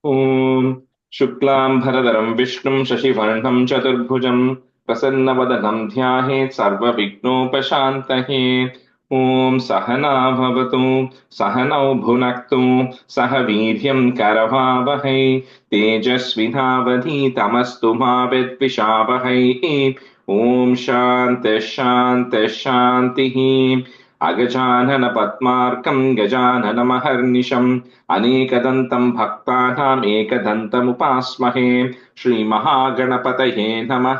ॐ शुक्लाम्भरधरं विष्णुं शशिवर्णं चतुर्भुजं प्रसन्नवदनं ध्यायेत् सर्वविघ्नोपशान्तये। ॐ सहना भवतु सहनौ भुनक्तु सह वीर्यं करवावहै तेजस्विनावधीतमस्तु मा विद्विषावहै। ॐ शान्तिः शान्तिः शान्तिः। अगजानन पद्मार्कं गजाननमहर्निशम् अनेकदन्तं भक्तानाम् एकदन्तमुपास्महे। श्रीमहागणपतये नमः।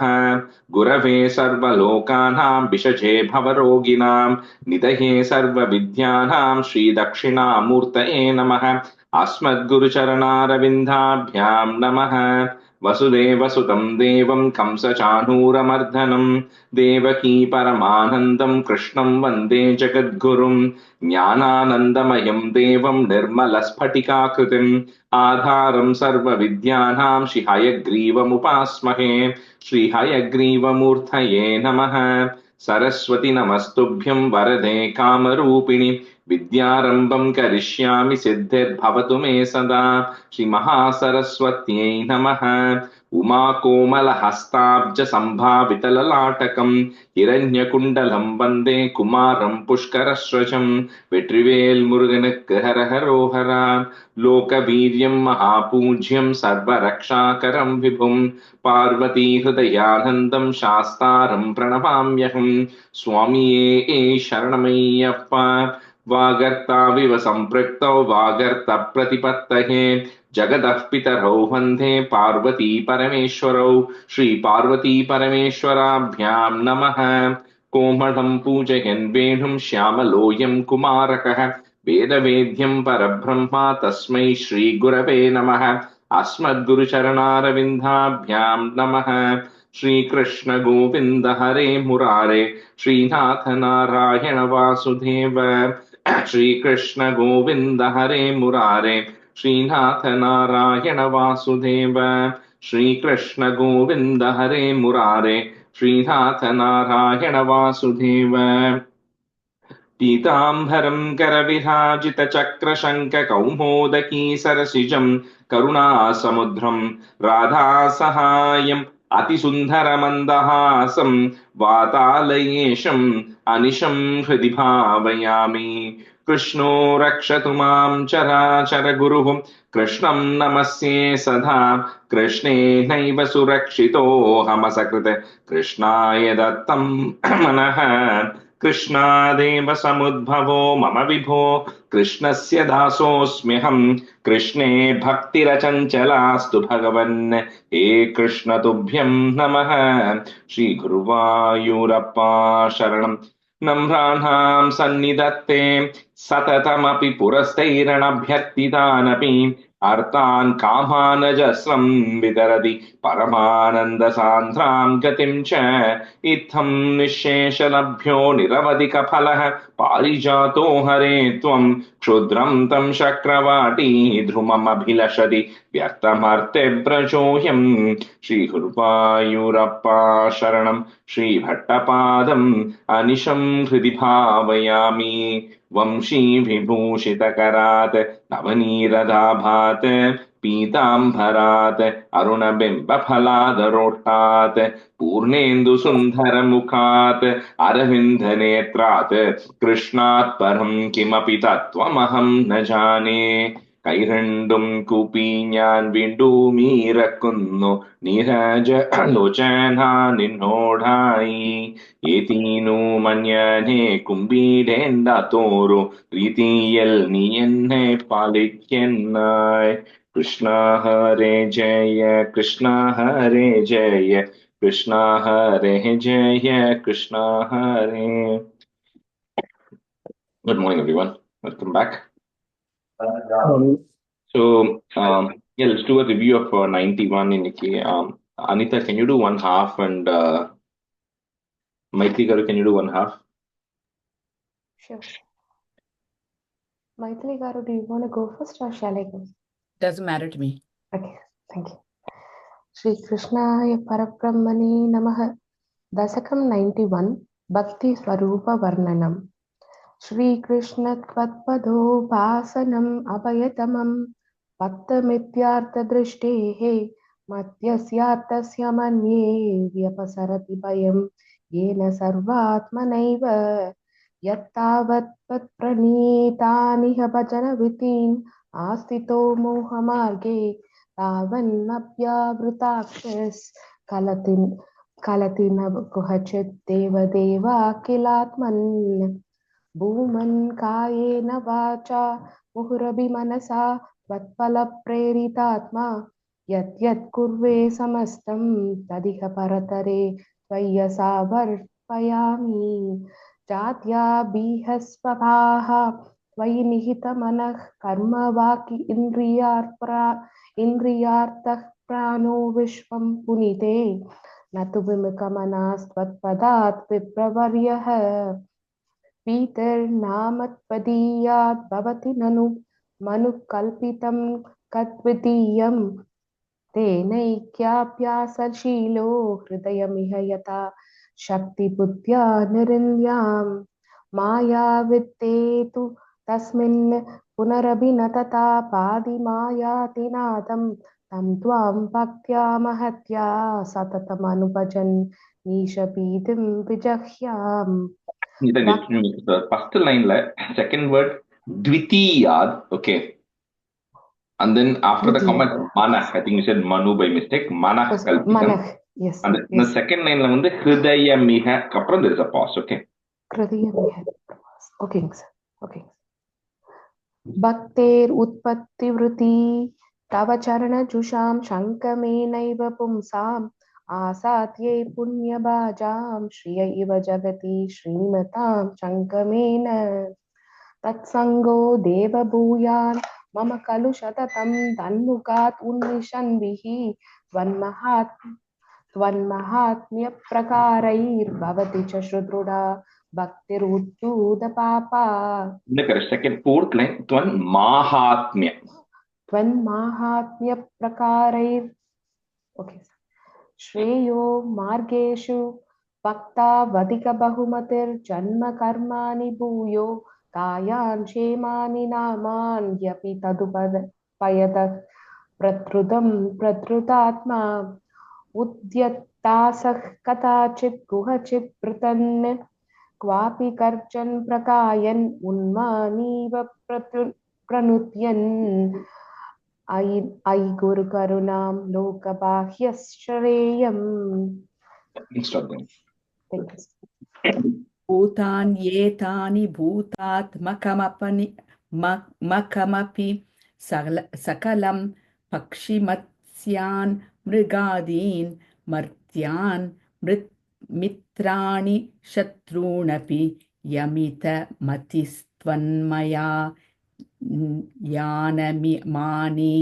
गुरवे सर्वलोकानां विषजे भवरोगिणां निधये सर्वविद्यानां श्रीदक्षिणामूर्तये नमः। अस्मद्गुरुचरणारविन्दाभ्यां नमः। वसुदेवसुतं देवं कंसचाणूरमर्दनं देवकी परमानन्दं कृष्णं वन्दे जगद्गुरुं। ज्ञानानन्दमयं देवं निर्मलस्फटिकाकृतिम् आधारं सर्वविद्यानां श्रीहयग्रीवमुपास्महे। श्रीहयग्रीवमूर्तये नमः। सरस्वति नमस्तुभ्यं वरदे कामरूपिणि विद्यारम्भं करिष्यामि सिद्धिर्भवतु मे सदा। श्रीमहासरस्वत्यै नमः। उमाकोमलहस्ताब्ज सम्भावितललाटकं हिरण्यकुण्डलं वन्दे कुमारं पुष्करस्वजं। வெற்றிவேல் முருகனுக்கு ஹரஹரோஹரா. லோகவீரியம் மகாபூஜ்யம் சர்வரக்ஷாகரம் விபும் பார்வதி ஹிருதயானந்தம் சாஸ்தாரம் பிரணமாம்யகம். சுவாமியே சரணமையப்பா. वागर्ताविव सम्पृक्तौ वागर्त प्रतिपत्तये जगतः पितरौ वन्दे पार्वती परमेश्वरौ। श्री पार्वती परमेश्वराभ्यां नमः। कोमलं पूजयन् वेणुं श्यामलोऽयं कुमारकः वेदवेद्यं परब्रह्मा तस्मै श्रीगुरवे नमः। अस्मद्गुरुचरणारविन्दाभ्यां नमः। श्रीकृष्ण गोविन्द हरे मुरारे श्रीनाथ नारायण वासुदेव। श्रीकृष्ण गोविन्द हरे मुरारे श्रीनाथ नारायण वासुदेव। श्रीकृष्ण गोविन्द हरे मुरारे श्रीनाथ नारायण वासुदेव। पीताम्बरं करविराजितचक्रशङ्खकौमोदकी सरसिजं करुणासमुद्रं राधासहायम् अतिसुन्दरमन्दहासं वातालयेशम् अनिशं हृदि भावयामि। कृष्णो रक्षतु मां चराचरगुरुः कृष्णं नमस्ये सदा। कृष्णेनैव सुरक्षितोऽहमसकृत् कृष्णाय दत्तं मनः। कृष्णादेव समुद्भवो मम विभो कृष्णस्य दासोऽस्म्यहम्। कृष्णे भक्तिरचञ्चलास्तु भगवन् हे कृष्ण तुभ्यं नमः। श्रीगुरुवायूरप्पा शरणम्। नम्राणां सन्निधत्ते सततमपि पुरस्तैरणभ्यर्थितानपि अर्थान् कामानजस्रं वितरति परमानन्दसान्द्रां गतिं च। इत्थं निःशेषलभ्यो निरवधिकफलः पारिजातो हरे त्वं क्षुद्रं तं शक्रवाटी ध्रुममभिलषति व्यर्थमर्त्यव्रजोऽयं। श्रीगुरुवायूरप्पा शरणं। श्रीभट्टपादम् अनिशं हृदि भावयामि। वंशी विभूषितकरात् नवनीरदाभात् पीताम्बरात् अरुणबिम्बफलादरोष्टात् पूर्णेन्दुसुन्दरमुखात् अरविन्दनेत्रात् कृष्णात् परं किमपि तत्त्वमहं न जाने। കൈരണ്ടും കൂപ്പി ഞാൻ വീണ്ടുമീറക്കുന്നു നീരജ ലോചന നിന്നോടായി. ഏതീനു മഞ്ഞനെ കുമ്പിടേണ്ട തോറു പ്രീതിയൽ നീ എന്നെ പാലിക്കുന്നായി. കൃഷ്ണ ഹരേ ജയ കൃഷ്ണ ഹരേ ജയ കൃഷ്ണ ഹരേ ജയ കൃഷ്ണ ഹരേ. Good morning, everyone. Welcome back. So, yeah, let's do a review of 91 in Nikki. Anita, can you do one half? And Maitri Garu, can you do one half? Sure. Maitri Garu, do you want to go first or shall I go? Doesn't matter to me. Okay, thank you. Shri Krishnaya Parabrahmane Namaha. Dasakam 91 Bhakti Swarupa Varnanam. Shri Krishna Tvatpadopasanam Abhayatamam पत्तमित्यार्थदृष्टेः मत्यस्यार्थस्य मन्ये व्यपसरति भयं येन सर्वात्मनैव यत्तावत् तत्प्रणीतानिह भजनविधिम् आस्थितो मोहमार्गे तावन्नव्यावृताक्षस्कलति कलति न कुहचित् देवदेवा किलात्मन् भूमन् कायेन वाचा मुहुरभिमनसा त्वत्फलप्रेरितात्मा यत् कुर्वे समस्तं तदिह परतरे त्वय्यसावर्पयामि जात्याभिहस्वभाः त्वयि निहितमनः कर्म वाक् इन्द्रियार्थः प्राणो विश्वं पुनीते न तु विमुखमनास्त्वत्पदात् विप्रवर्यः पीतिर्नामत्वदीयात् भवति ननु मनुकल्पितं कद्वितीयं तेनैक्याभ्यासशीलो हृदयमिह यथा शक्तिबुद्ध्या निरन्याम् मायाविद्ये तु तस्मिन् पुनरभिनतता पादिमायातिनादं तं त्वां भक्त्या महत्या सततमनुभजन् नीशभीतिं विजह्याम् The first line, second word, dvitiyad, okay. And then after the comment, manah, I think you said manu by mistake, manah kalpitam. Manah, yes. And the second line, hridayamiha, kapran, there is a pause, okay. Hridayamiha, okay, sir. Okay. Bhakter utpattivruti tava charana jusham shankamenaiva pumsam आसात्ये पुण्यभाजां श्रिय इव जगति श्रीमतां शङ्कमेन तत्सङ्गो देवभूयान् मम खलु सततं तन्मुखात् उन्मिषन्भिः त्वन्महात्म्यप्रकारैर्भवति च सुदृढा भक्तिरुद्धूतपापा Second, fourth line, त्वन्माहात्म्यप्रकारैर् okay. श्रेयो मार्गेषु भक्तावधिकबहुमतिर्जन्म कर्माणि भूयो कायान् क्षेमानि नामान्यपि तदुपयतः प्रधृतात्मा उद्यत्तासः कदाचित् कुहचित् पृतन् क्वापि कर्जन् प्रकायन् उन्मानीव प्रनुद्यन् अयि गुरुकरुणां लोकबाह्यश्रेयम् भूतान्येतानि भूतात्मकमपि सकलं पक्षिमत्स्यान् मृगादीन् मर्त्यान् मित्राणि शत्रूणपि यमितमतिस्त्वन्मया यानमानि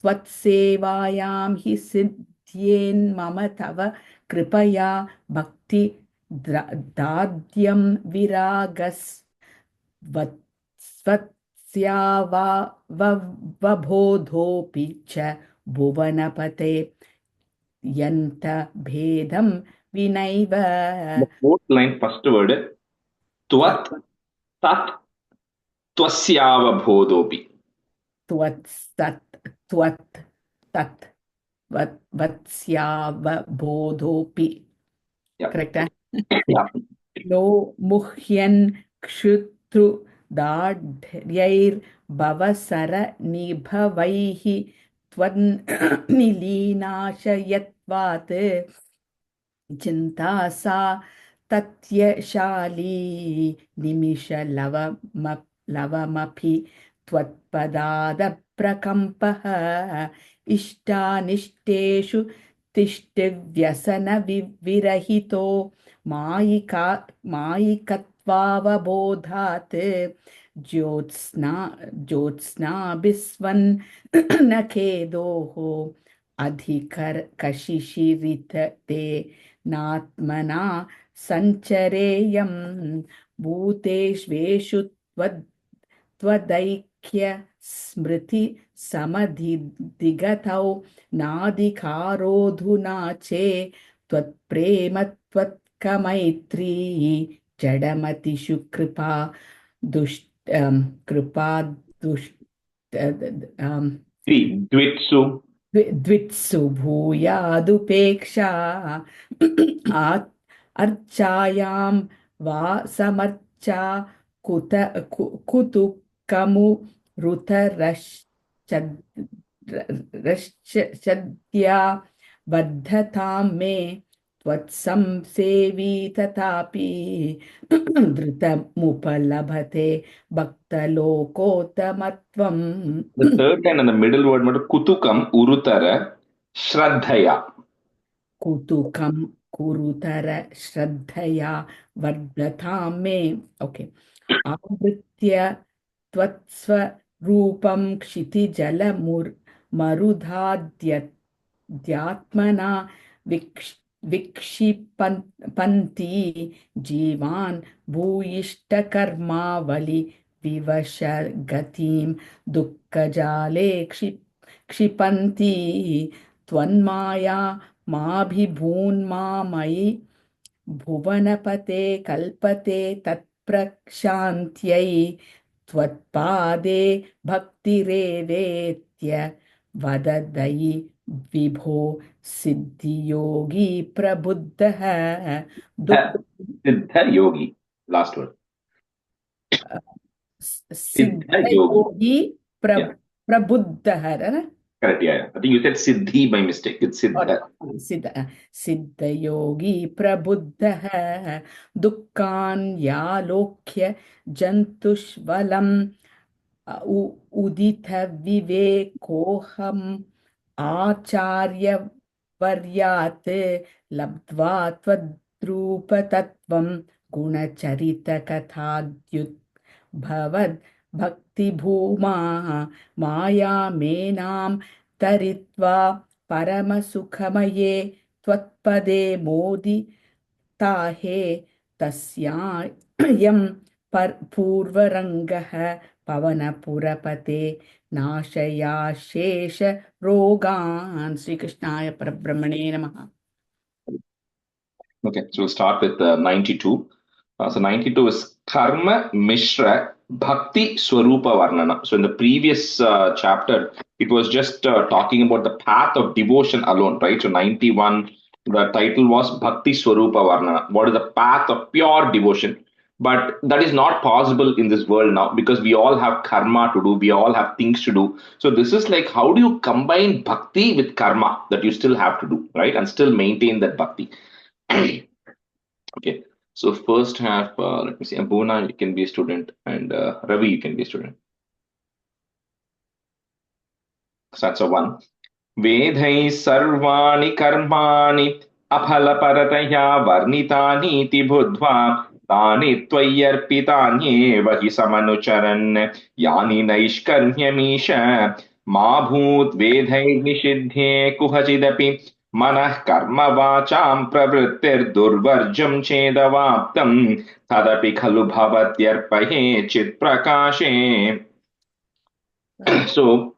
त्वत्सेवायां हि सिद्ध्येन्मम तव कृपया भक्ति दाद्यं विरागस्वत्स्यावबोधोऽपि च भुवनपते यन्त भेदं विनैव. The fourth line, first word, त्वत् tat त्वस्यावबोधोऽपि. त्वत् तत् वत्स्यावबोधोऽपि. Correct? नो मुह्यन् क्षुत्तु दाढ्यैर्भवसरनिभवैः त्वन्निलीनाशयत्वात् चिन्ता सा तत्यशाली निमिषलवमपि त्वत्पदादप्रकम्पः इष्टानिष्टेषु तिष्ठव्यसनविरहितो मायिकत्वावबोधात् ज्योत्स्नाभिस्वन् न खेदोः अधिकशिशिरिते नात्मना सञ्चरेयं भूतेष्वेषु त्वदैक्य स्मृति समधिगतौ नाधिकारोऽधुना चे त्वत्प्रेम त्वत्कमैत्री जडमतिषु कृपा Dvitsu. द्वित्सु भूयादुपेक्षा अर्चायां वा समर्चा कुतुकमु ऋतरश्चद्या बद्धतां मे त्वत्संसेवी तथापि धृतमुपलभते भक्तलोकोत्तमत्वम्. The third line and the middle word, kutukam urutara shraddhaya. कुतुकं कुरुतर श्रद्धया वर्धतां मे. ओके. आवृत्य त्वत्स्वरूपं क्षितिजलमरुधाद्यात्मना विक्षिपन्ति जीवान् भूयिष्ठकर्मावलि विवशगतिं दुःखजाले क्षिपन्ति त्वन्माया माभिभून्मामयि भुवनपते कल्पते तत्प्रशान्त्यै त्वत्पादे भक्तिरेवेत्य वददयि विभो सिद्धियोगी प्रबुद्धः. Siddha yogi. Last word. सिद्धयोगी प्रबुद्धः. Correct, yeah. I think you said Siddhi by mistake. It's Siddha. सिद्धयोगी प्रबुद्धः दुःखान् यालोक्य जन्तुष्वलम् उदित विवेकोऽहम् आचार्यवर्यात् लब्ध्वा त्वद्रूपतत्त्वं गुणचरितकथाद्युद्भवद् भक्तिभूमा मायामेनां तरित्वा परमसुखमये त्वत्पदे मोदिताहे तस्यायं पूर्वरङ्गः पवनपुरपते नाशयाशेष रोगान्. श्रीकृष्णाय परब्रह्मणे नमः. Okay, so we'll start with 92. So 92 is Karma Mishra Bhakti Swarupa Varnana. So in the previous chapter, it was just talking about the path of devotion alone, right? So 91, the title was Bhakti Swarupa Varnana. What is the path of pure devotion? But that is not possible in this world now because we all have karma to do. We all have things to do. So this is like, how do you combine bhakti with karma that you still have to do, right? And still maintain that bhakti. Okay, so first half, let me see, Abuna, you can be a student, and Ravi, you can be a student. So that's a 1. Vedhai sarvani karmani aphala parataya varnitani ti budhva tani tvayarpitanye vahi samanucharan yani naishkarnyamisha ma bhut vedhai nishidhye kuhachidapi मनः कर्म वाचां प्रवृत्तिर् दुर्वर्जं चेदवाप्तं तदपि खलु भवत्यर्पये चित् प्रकाशे. So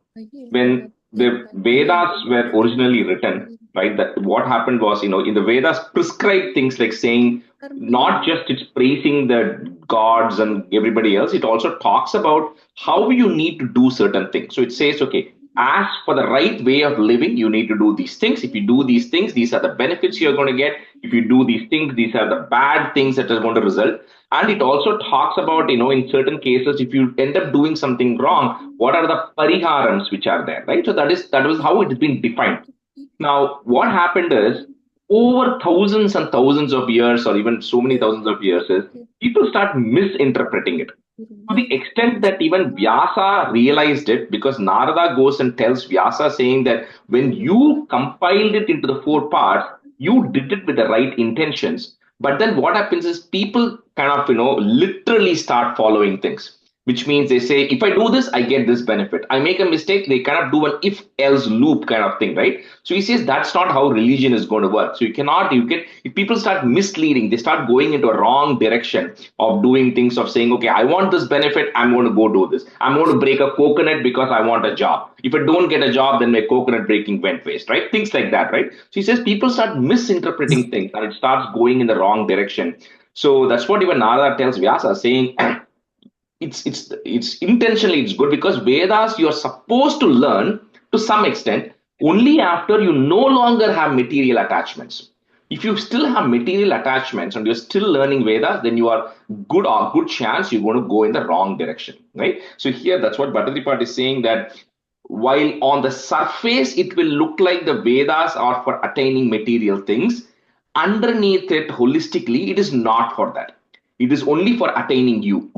when the Vedas were originally written, right, that what happened was, in the Vedas prescribed things like saying not just it's praising the gods and everybody else, it also talks about how you need to do certain things. So it says, okay, as for the right way of living, you need to do these things. If you do these things, these are the benefits you're going to get. If you do these things, these are the bad things that are going to result. And it also talks about, in certain cases, if you end up doing something wrong, what are the pariharams which are there, right? So that was how it has been defined. Now, what happened is, over thousands and thousands of years, or even so many thousands of years, is people start misinterpreting it. To the extent that even Vyasa realized it, because Narada goes and tells Vyasa saying that when you compiled it into the 4 parts, you did it with the right intentions. But then what happens is people kind of, literally start following things, which means they say, if I do this, I get this benefit. I make a mistake, they kind of do an if-else loop kind of thing, right? So he says that's not how religion is going to work. So if people start misleading, they start going into a wrong direction of doing things, of saying, okay, I want this benefit, I'm going to go do this. I'm going to break a coconut because I want a job. If I don't get a job, then my coconut breaking went waste, right? Things like that, right? So he says people start misinterpreting things and it starts going in the wrong direction. So that's what even Narada tells Vyasa, saying, it's intentionally it's good because Vedas you're supposed to learn to some extent only after you no longer have material attachments. If you still have material attachments and you're still learning Vedas, then you are good chance you're going to go in the wrong direction, right? So here, that's what Bhattacharya is saying, that while on the surface it will look like the Vedas are for attaining material things, underneath it, holistically, it is not for that. It is only for attaining you.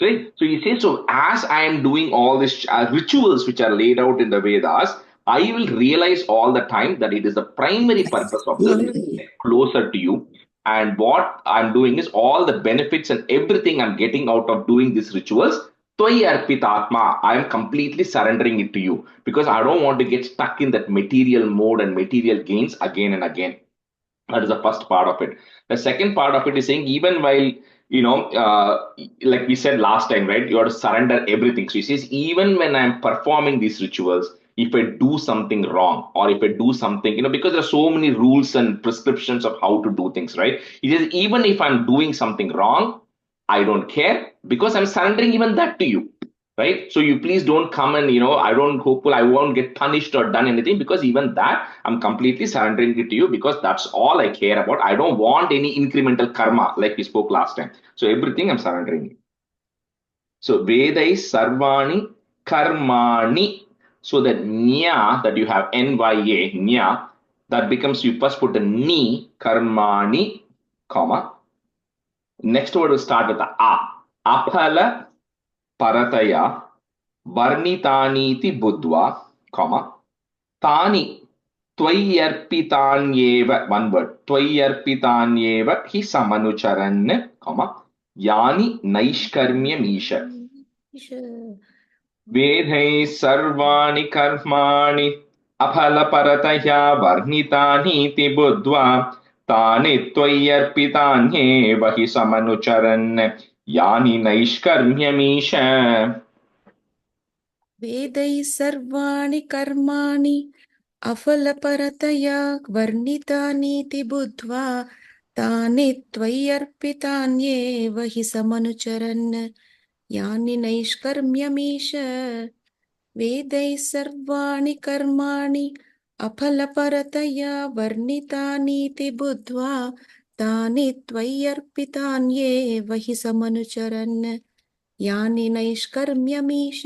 Right? So he says, so as I am doing all these rituals which are laid out in the Vedas, I will realize all the time that it is the primary purpose of this to get closer to you. And what I'm doing is all the benefits and everything I'm getting out of doing these rituals. Tvai arpitatma, I am completely surrendering it to you because I don't want to get stuck in that material mode and material gains again and again. That is the first part of it. The second part of it is saying, even while, like we said last time, right, you have to surrender everything. So he says, even when I'm performing these rituals, if I do something wrong or if I do something, because there are so many rules and prescriptions of how to do things, right? He says, even if I'm doing something wrong, I don't care because I'm surrendering even that to you. Right? So you please don't come and, I won't get punished or done anything because even that I'm completely surrendering it to you because that's all I care about. I don't want any incremental karma like we spoke last time. So everything I'm surrendering. So Vedai Sarvani Karmani. So that Nya that you have N-Y-A, Nya, that becomes, you first put the Ni, Karmani, comma. Next word will start with the A. Aphala Parataya Varnitaniti Buddhva, comma, Tani Tvayarpitanyeva, one word, Tvayarpitanyeva hi samanucharan, comma, Yani Naishkarmyamisha. Vedhai Sarvani Karmani Aphala Varnitani Ti Buddhva Tani Tvayarpitanyeva hi samanucharan, Yani Naishkarmyamisha. वेदै सर्वाणि कर्माणि अफलपरतया वर्णितानीति बुद्ध्वा तानि त्वय्यर्पितान्येव हि समनुचरन् यानि नैष्कर्म्यमीश वेदैः सर्वाणि कर्माणि अफलपरतया वर्णितानीति बुद्ध्वा तानि त्वय्यर्पितान्येव हि समनुचरन् यानि नैष्कर्म्यमीश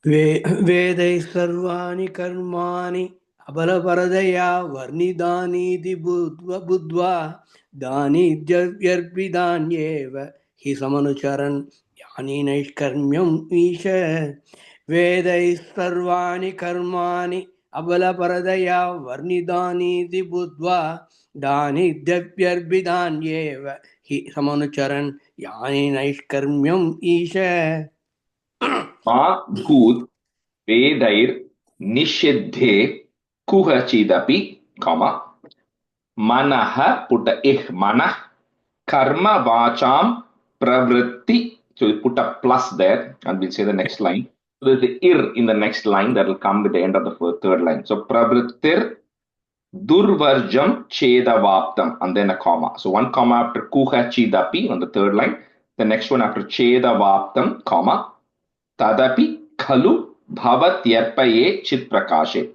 वेदैः सर्वाणि कर्माणि अबलपरदया वर्णितानीति बुद्ध्वा दानीत्यर्पितान्येव हि समनुचरन् यानि नैष्कर्म्यम् ईश वेदैः सर्वाणि कर्माणि अबलपरदया वर्णितानीति बुद्ध्वा दानीत्यर्पितान्येव हि समनुचरन् यानि नैष्कर्म्यम् ईश Ma bhut vedair nishiddhe kuhachidapi, comma, manaha, put a ih, manah, karma vacham pravritti. So you put a plus there and we'll say the next line. So there's the ir in the next line that will come with the end of the third line. So pravrittir durvarjam chedavaptam and then a comma. So one comma after kuhachidapi on the third line. The next one after chedavaptam, comma. Tadapi khalu bhavat yarpaye chit prakashe.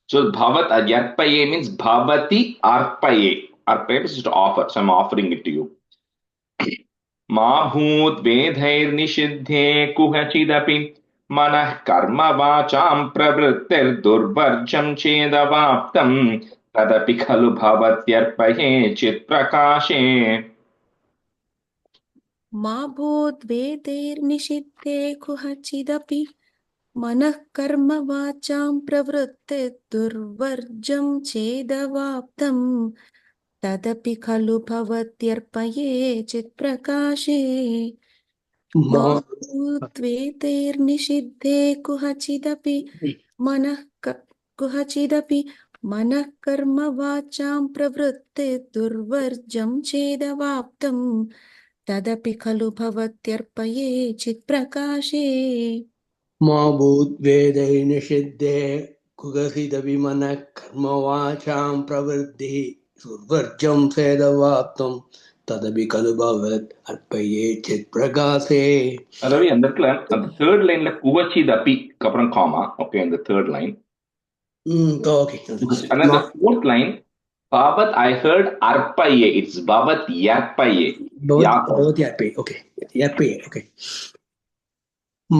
So bhavat yarpaye means bhavati arpaye. Arpaye is to offer. So I'm offering it to you. Ma bhut vedhair nishiddhe kuhachidapi manah karma vacham pravrittir durvarjam chedavaptam tadapi khalu bhavat yarpaye chit prakashe. मा भूद्वेदैर्निषिद्धे कुहचिदपि मनः कर्म वाचां प्रवृत्ते दुर्वर्जं चेदवाप्तं तदपि खलु भवत्यर्पये चित्प्रकाशे मा भूद्वेदैर्निषिद्धे कुहचिदपि मनः कर्म वाचां प्रवृत्ते दुर्वर्जं चेदवाप्तं तदपि खलु भवत्यर्पये चित्प्रकाशे मा भूद्वेदैर्निषिद्धे कुहचिदपि मनः कर्म वाचां प्रवृत्तिः दुर्वर्जं चेदवाप्तं तदपि खलु भवत् अर्पये चित्प्रकाशे. Ravi, அந்த இடத்துல அந்த தேர்ட் லைன்ல குவச்சிதபி அப்புறம் gamma. Okay, in the third line. Okay. And then the fourth line, Bhavat, I heard arpaye. It's Bhavat yarpaye. भवति अर्पये. Okay. अर्पये. Okay.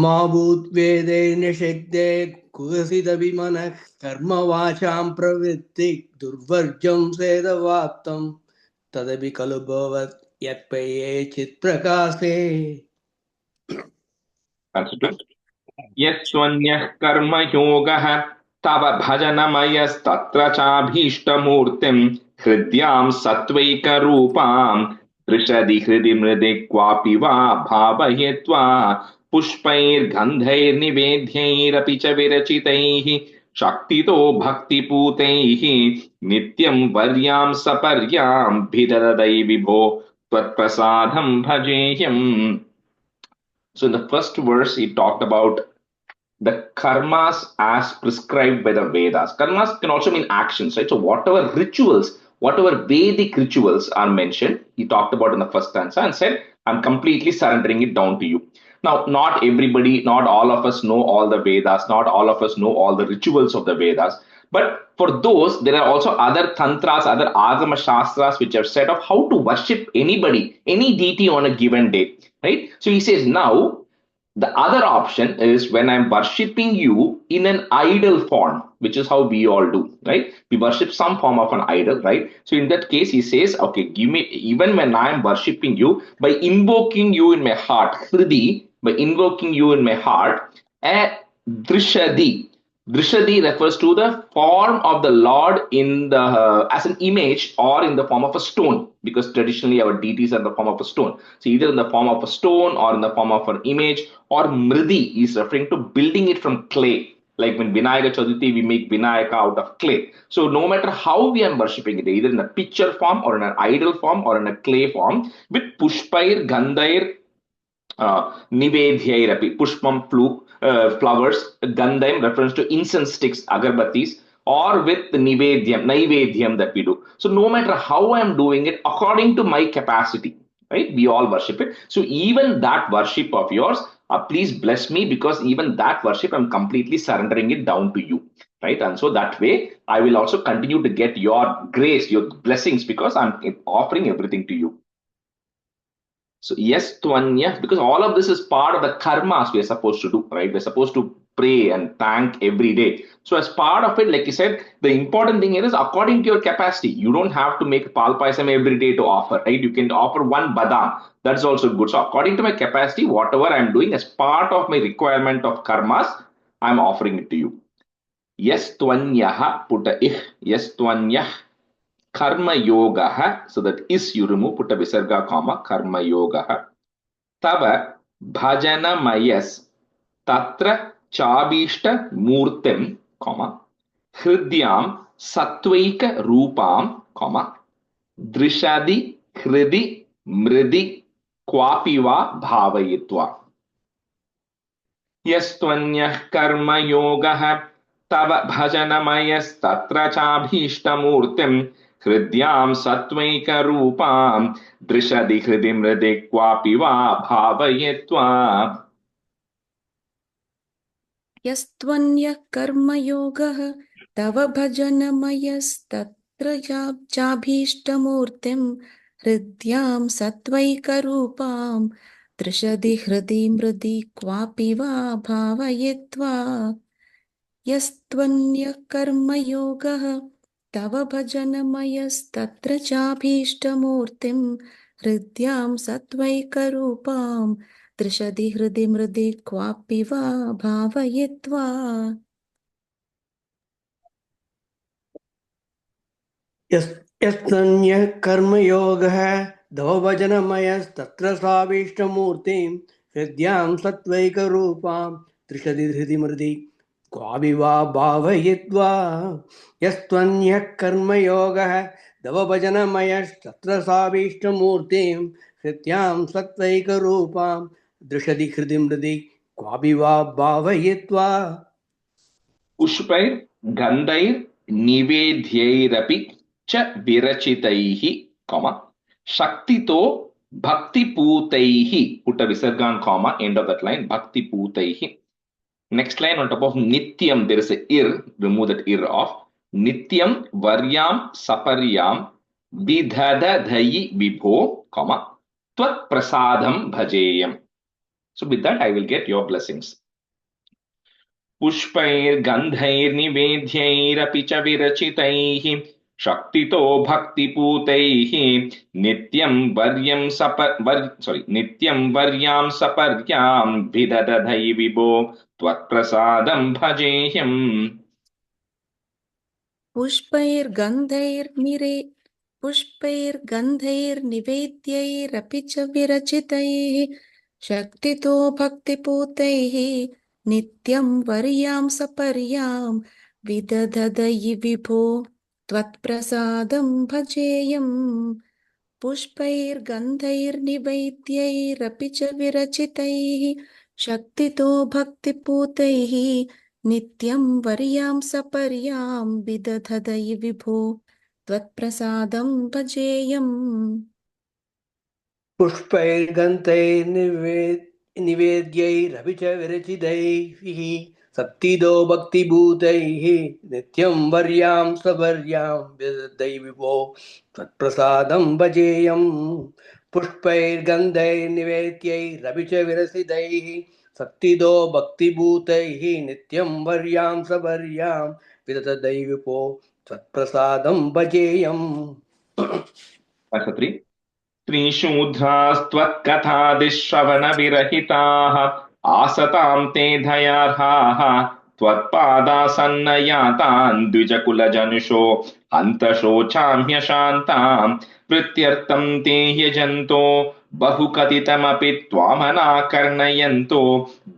मा भूद्वेदे निषिद्धे कुहसिदभिमनः कर्मवाचां प्रवृत्ति दुर्वर्जं सेदवाप्तं तदपि खलु भवत् यत्पये चित्प्रकाशे. That's it. यस्त्वन्यः कर्मयोगः तव भजनमयस्तत्र चाभीष्टमूर्तिं हृद्यां सत्त्वैकरूपां दृशदि हृदि मृदि क्वापि वा भावयित्वा पुष्पैर्गन्धैर्निवेद्यैरपि च विरचितैः शक्तितो भक्तिपूतैः नित्यं वर्यां सपर्यां भिदददै विभो त्वत्प्रसादं भजेह्यम्. So in the first verse, he talked about the karmas as prescribed by the Vedas. Karmas can also mean actions, right? So whatever rituals, whatever Vedic rituals are mentioned, he talked about in the first stanza and said, I'm completely surrendering it down to you. Now, not everybody, not all of us know all the Vedas, not all of us know all the rituals of the Vedas. But for those, there are also other tantras, other agama shastras which have said of how to worship anybody, any deity on a given day, right? So he says now, the other option is when I'm worshipping you in an idol form, which is how we all do, right? We worship some form of an idol, right? So in that case, he says, okay, give me, even when I'm worshipping you, by invoking you in my heart, hridi, by invoking you in my heart, drishadi. Drishadi refers to the form of the Lord in the as an image or in the form of a stone, because traditionally our deities are in the form of a stone. So either in the form of a stone or in the form of an image, or mridi is referring to building it from clay. Like when Vinayaka Chaturthi, we make Vinayaka out of clay. So no matter how we are worshipping it, either in a picture form or in an idol form or in a clay form, with pushpair, gandhair, nivedhyairapi, pushpam, flowers, gandhaim reference to incense sticks, agarbattis, or with the naivedhyam that we do. So no matter how I am doing it, according to my capacity, right? We all worship it. So even that worship of yours, please bless me, because even that worship, I'm completely surrendering it down to you, right? And so that way, I will also continue to get your grace, your blessings, because I'm offering everything to you. So yes, tvanya, because all of this is part of the karmas we are supposed to do, right? We're supposed to pray and thank every day. So as part of it, like you said, the important thing here is according to your capacity. You don't have to make pal paisam every day to offer, right? You can offer one badam. That's also good. So according to my capacity, whatever I'm doing as part of my requirement of karmas, I'm offering it to you. Yes, tvanyaha, put a ih, yes, tvanyah. Karma yoga, so that is you remove, put a visarga comma, karma yoga. Tava bhajana mayas tatra chabishta murtim, comma, hridyam satvaika rupam, comma, drishadi hridi mridi kwapiva bhavayitva. यस्त्वन्यः कर्मयोगः तव भजनमयस्तत्र चाभीष्टमूर्तिं हृद्यां सत्त्वैकरूपां दृशदि हृदि मृदि क्वापि वा भावयित्वा. यस्त्वन्यः कर्मयोगः तव भजनमयस्तत्र चाभीष्टमूर्तिं हृद्यां सत्त्वैकरूपां दृशदि हृदि मृदि क्वापि वा भावयित्वा. यस्त्वन्यः कर्मयोगः तव भजनमयस्तत्र चाभीष्टमूर्तिं हृद्यां सत्त्वैकरूपां दृशदि हृदि मृदि क्वापि वा भावयित्वा. यस्तन्यः कर्मयोगः दवभजनमयस्तत्र स्वाभीष्टमूर्तिं हृद्यां सत्त्वैकरूपां दृशदि हृदि मृदि क्वापि वा भावयित्वा. यस्त्वन्यः कर्मयोगः दवभजनमयस्तत्र स्वाभीष्टमूर्तिं हृद्यां सत्त्वैकरूपां दृशदि हृदि मृदि क्वापि वा भावयित्वा. पुष्पैर् गन्धैर् निवेद्यैरपि च विरचितैः, comma, Shaktito bhakti putaihi. Put a visargan comma, end of that line. Bhakti putaihi. Next line on top of nityam, there is a ir. Remove that ir off. Nityam varyam saparyam vidhada dhayi vibho, comma. Tvat prasadam bhajeyam. So with that, I will get your blessings. पुष्पैर्गन्धैर्निवेद्यैरपि च विरचितैः शक्तितो भक्तिपूतैः नित्यं वर्यां सपर्यां विदधै विभो त्वत्प्रसादं भजेह्यम्. पुष्पैर्गन्धैर्निवेद्यैरपि च विरचितैः शक्तितो भक्तिपूतैः नित्यं वर्यां सपर्यां विदधदयि विभो त्वत्प्रसादं भजेयम्. पुष्पैर्गन्धैर्निवेद्यैरपि च विरचितैः शक्तितो भक्तिपूतैः नित्यं वर्यां सपर्यां विदधदयि विभो त्वत्प्रसादं भजेयम्. पुष्पैर्गन्धैर्निवेद्यैरपि च विरचितैः शक्तिदो भक्तिभूतैः नित्यं वर्यां सवर्यां विदधै विभो त्वत्प्रसादं भजेयम्. पुष्पैर्गन्धैर्निवेद्यैरपि च विरचितैः शक्तिदो भक्तिभूतैः नित्यं वर्यां सवर्यां विदधै विभो त्वत्प्रसादं भजेयम्. Three. त्रिशूद्रास्त्वत्कथादिश्रवणविरहिताः आसतां ते धयार्हाः त्वत्पादासन्नयातान् द्विजकुलजनुषो हन्तशोचाम्यशान्तां प्रीत्यर्थं ते यजन्तो बहुकथितमपि त्वामनाकर्णयन्तो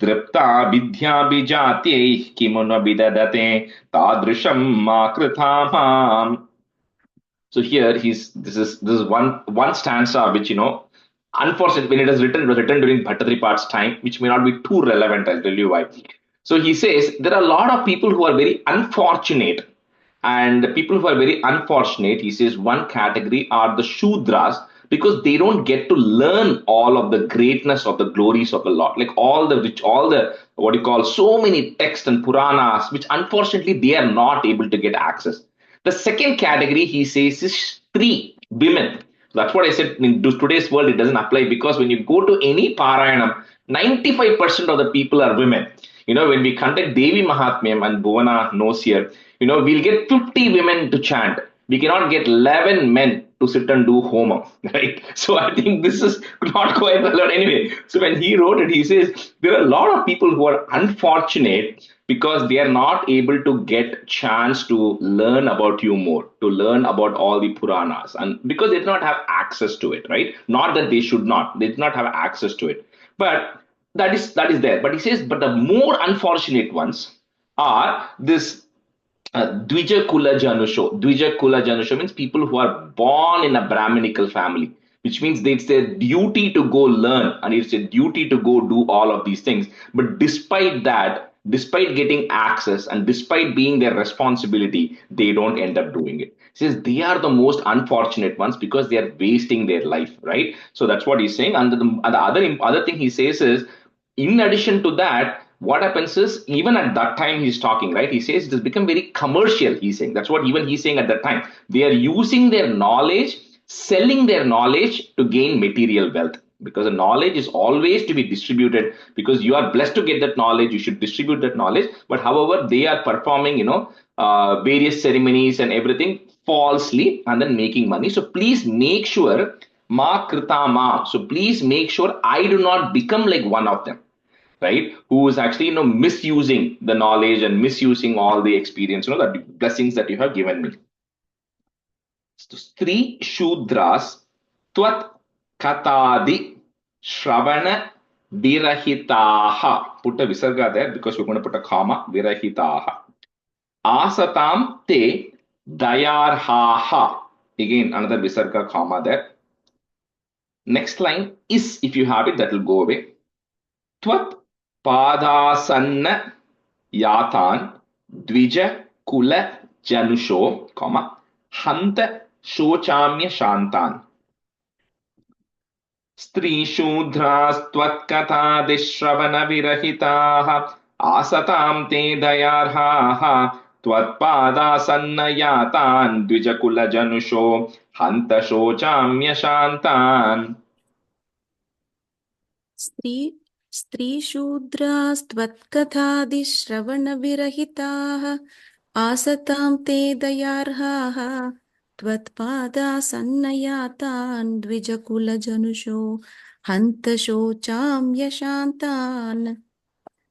दृप्ता विद्याभिजात्यैः किमु न विदधते तादृशं मा कृता माम्. So here this is one stanza which unfortunately when it was written during Bhattadripad's time, which may not be too relevant. I'll tell you why. So he says there are a lot of people who are very unfortunate, and the people who are very unfortunate, he says one category are the Shudras, because they don't get to learn all of the greatness of the glories of the Lord, like all the what you call so many texts and Puranas, which unfortunately they are not able to get access. The second category, he says, is three women. That's what I said. In today's world, it doesn't apply, because when you go to any Parayanam, 95% of the people are women. When we conduct Devi Mahatmyam, and Bhuvana knows here, we'll get 50 women to chant. We cannot get 11 men to sit and do Homa, right? So I think this is not quite a lot anyway. So when he wrote it, he says there are a lot of people who are unfortunate because they are not able to get chance to learn about you more, to learn about all the Puranas, and because they do not have access to it, right? Not that they should not, they do not have access to it, but that is there. But he says, but the more unfortunate ones are this Dvija Kula Janusho. Dvija Kula Janusho means people who are born in a Brahminical family, which means it's their duty to go learn and it's a duty to go do all of these things. But despite that, despite getting access and despite being their responsibility, they don't end up doing it. He says they are the most unfortunate ones because they are wasting their life, right? So that's what he's saying. And the other thing he says is, in addition to that, what happens is, even at that time he's talking, right? He says it has become very commercial, he's saying. That's what even he's saying at that time. They are using their knowledge, selling their knowledge to gain material wealth. Because the knowledge is always to be distributed, because you are blessed to get that knowledge, you should distribute that knowledge. But however, they are performing, various ceremonies and everything falsely and then making money. So please make sure, ma krita ma. So please make sure I do not become like one of them, right? Who is actually, misusing the knowledge and misusing all the experience, the blessings that you have given me. So, Stri Shudras Tvat Katadi Shravana Virahitaha. Put a visarga there because we're going to put a comma. Virahitaha. Asatam te dayarhaha. Again, another visarga comma there. Next line is, if you have it, that will go away. Tvat Padasanna Yatan Dvija Kula Janusho, comma, Hanta Shochamya Shantan. स्त्रीशूद्रास्त्वत्कथादिश्रवणविरहिताः आसतां ते दयार्हाः त्वत्पादासन्नयातान् द्विजकुलजनुषो हन्त शोचाम्यशान्तान्. स्त्रीशूद्रास्त्वत्कथादिश्रवणविरहिताः आसतां ते दयार्हाः त्वत्पादासन्नयातान् द्विजकुलजनुषो हन्त शोचाम्यशान्तान्.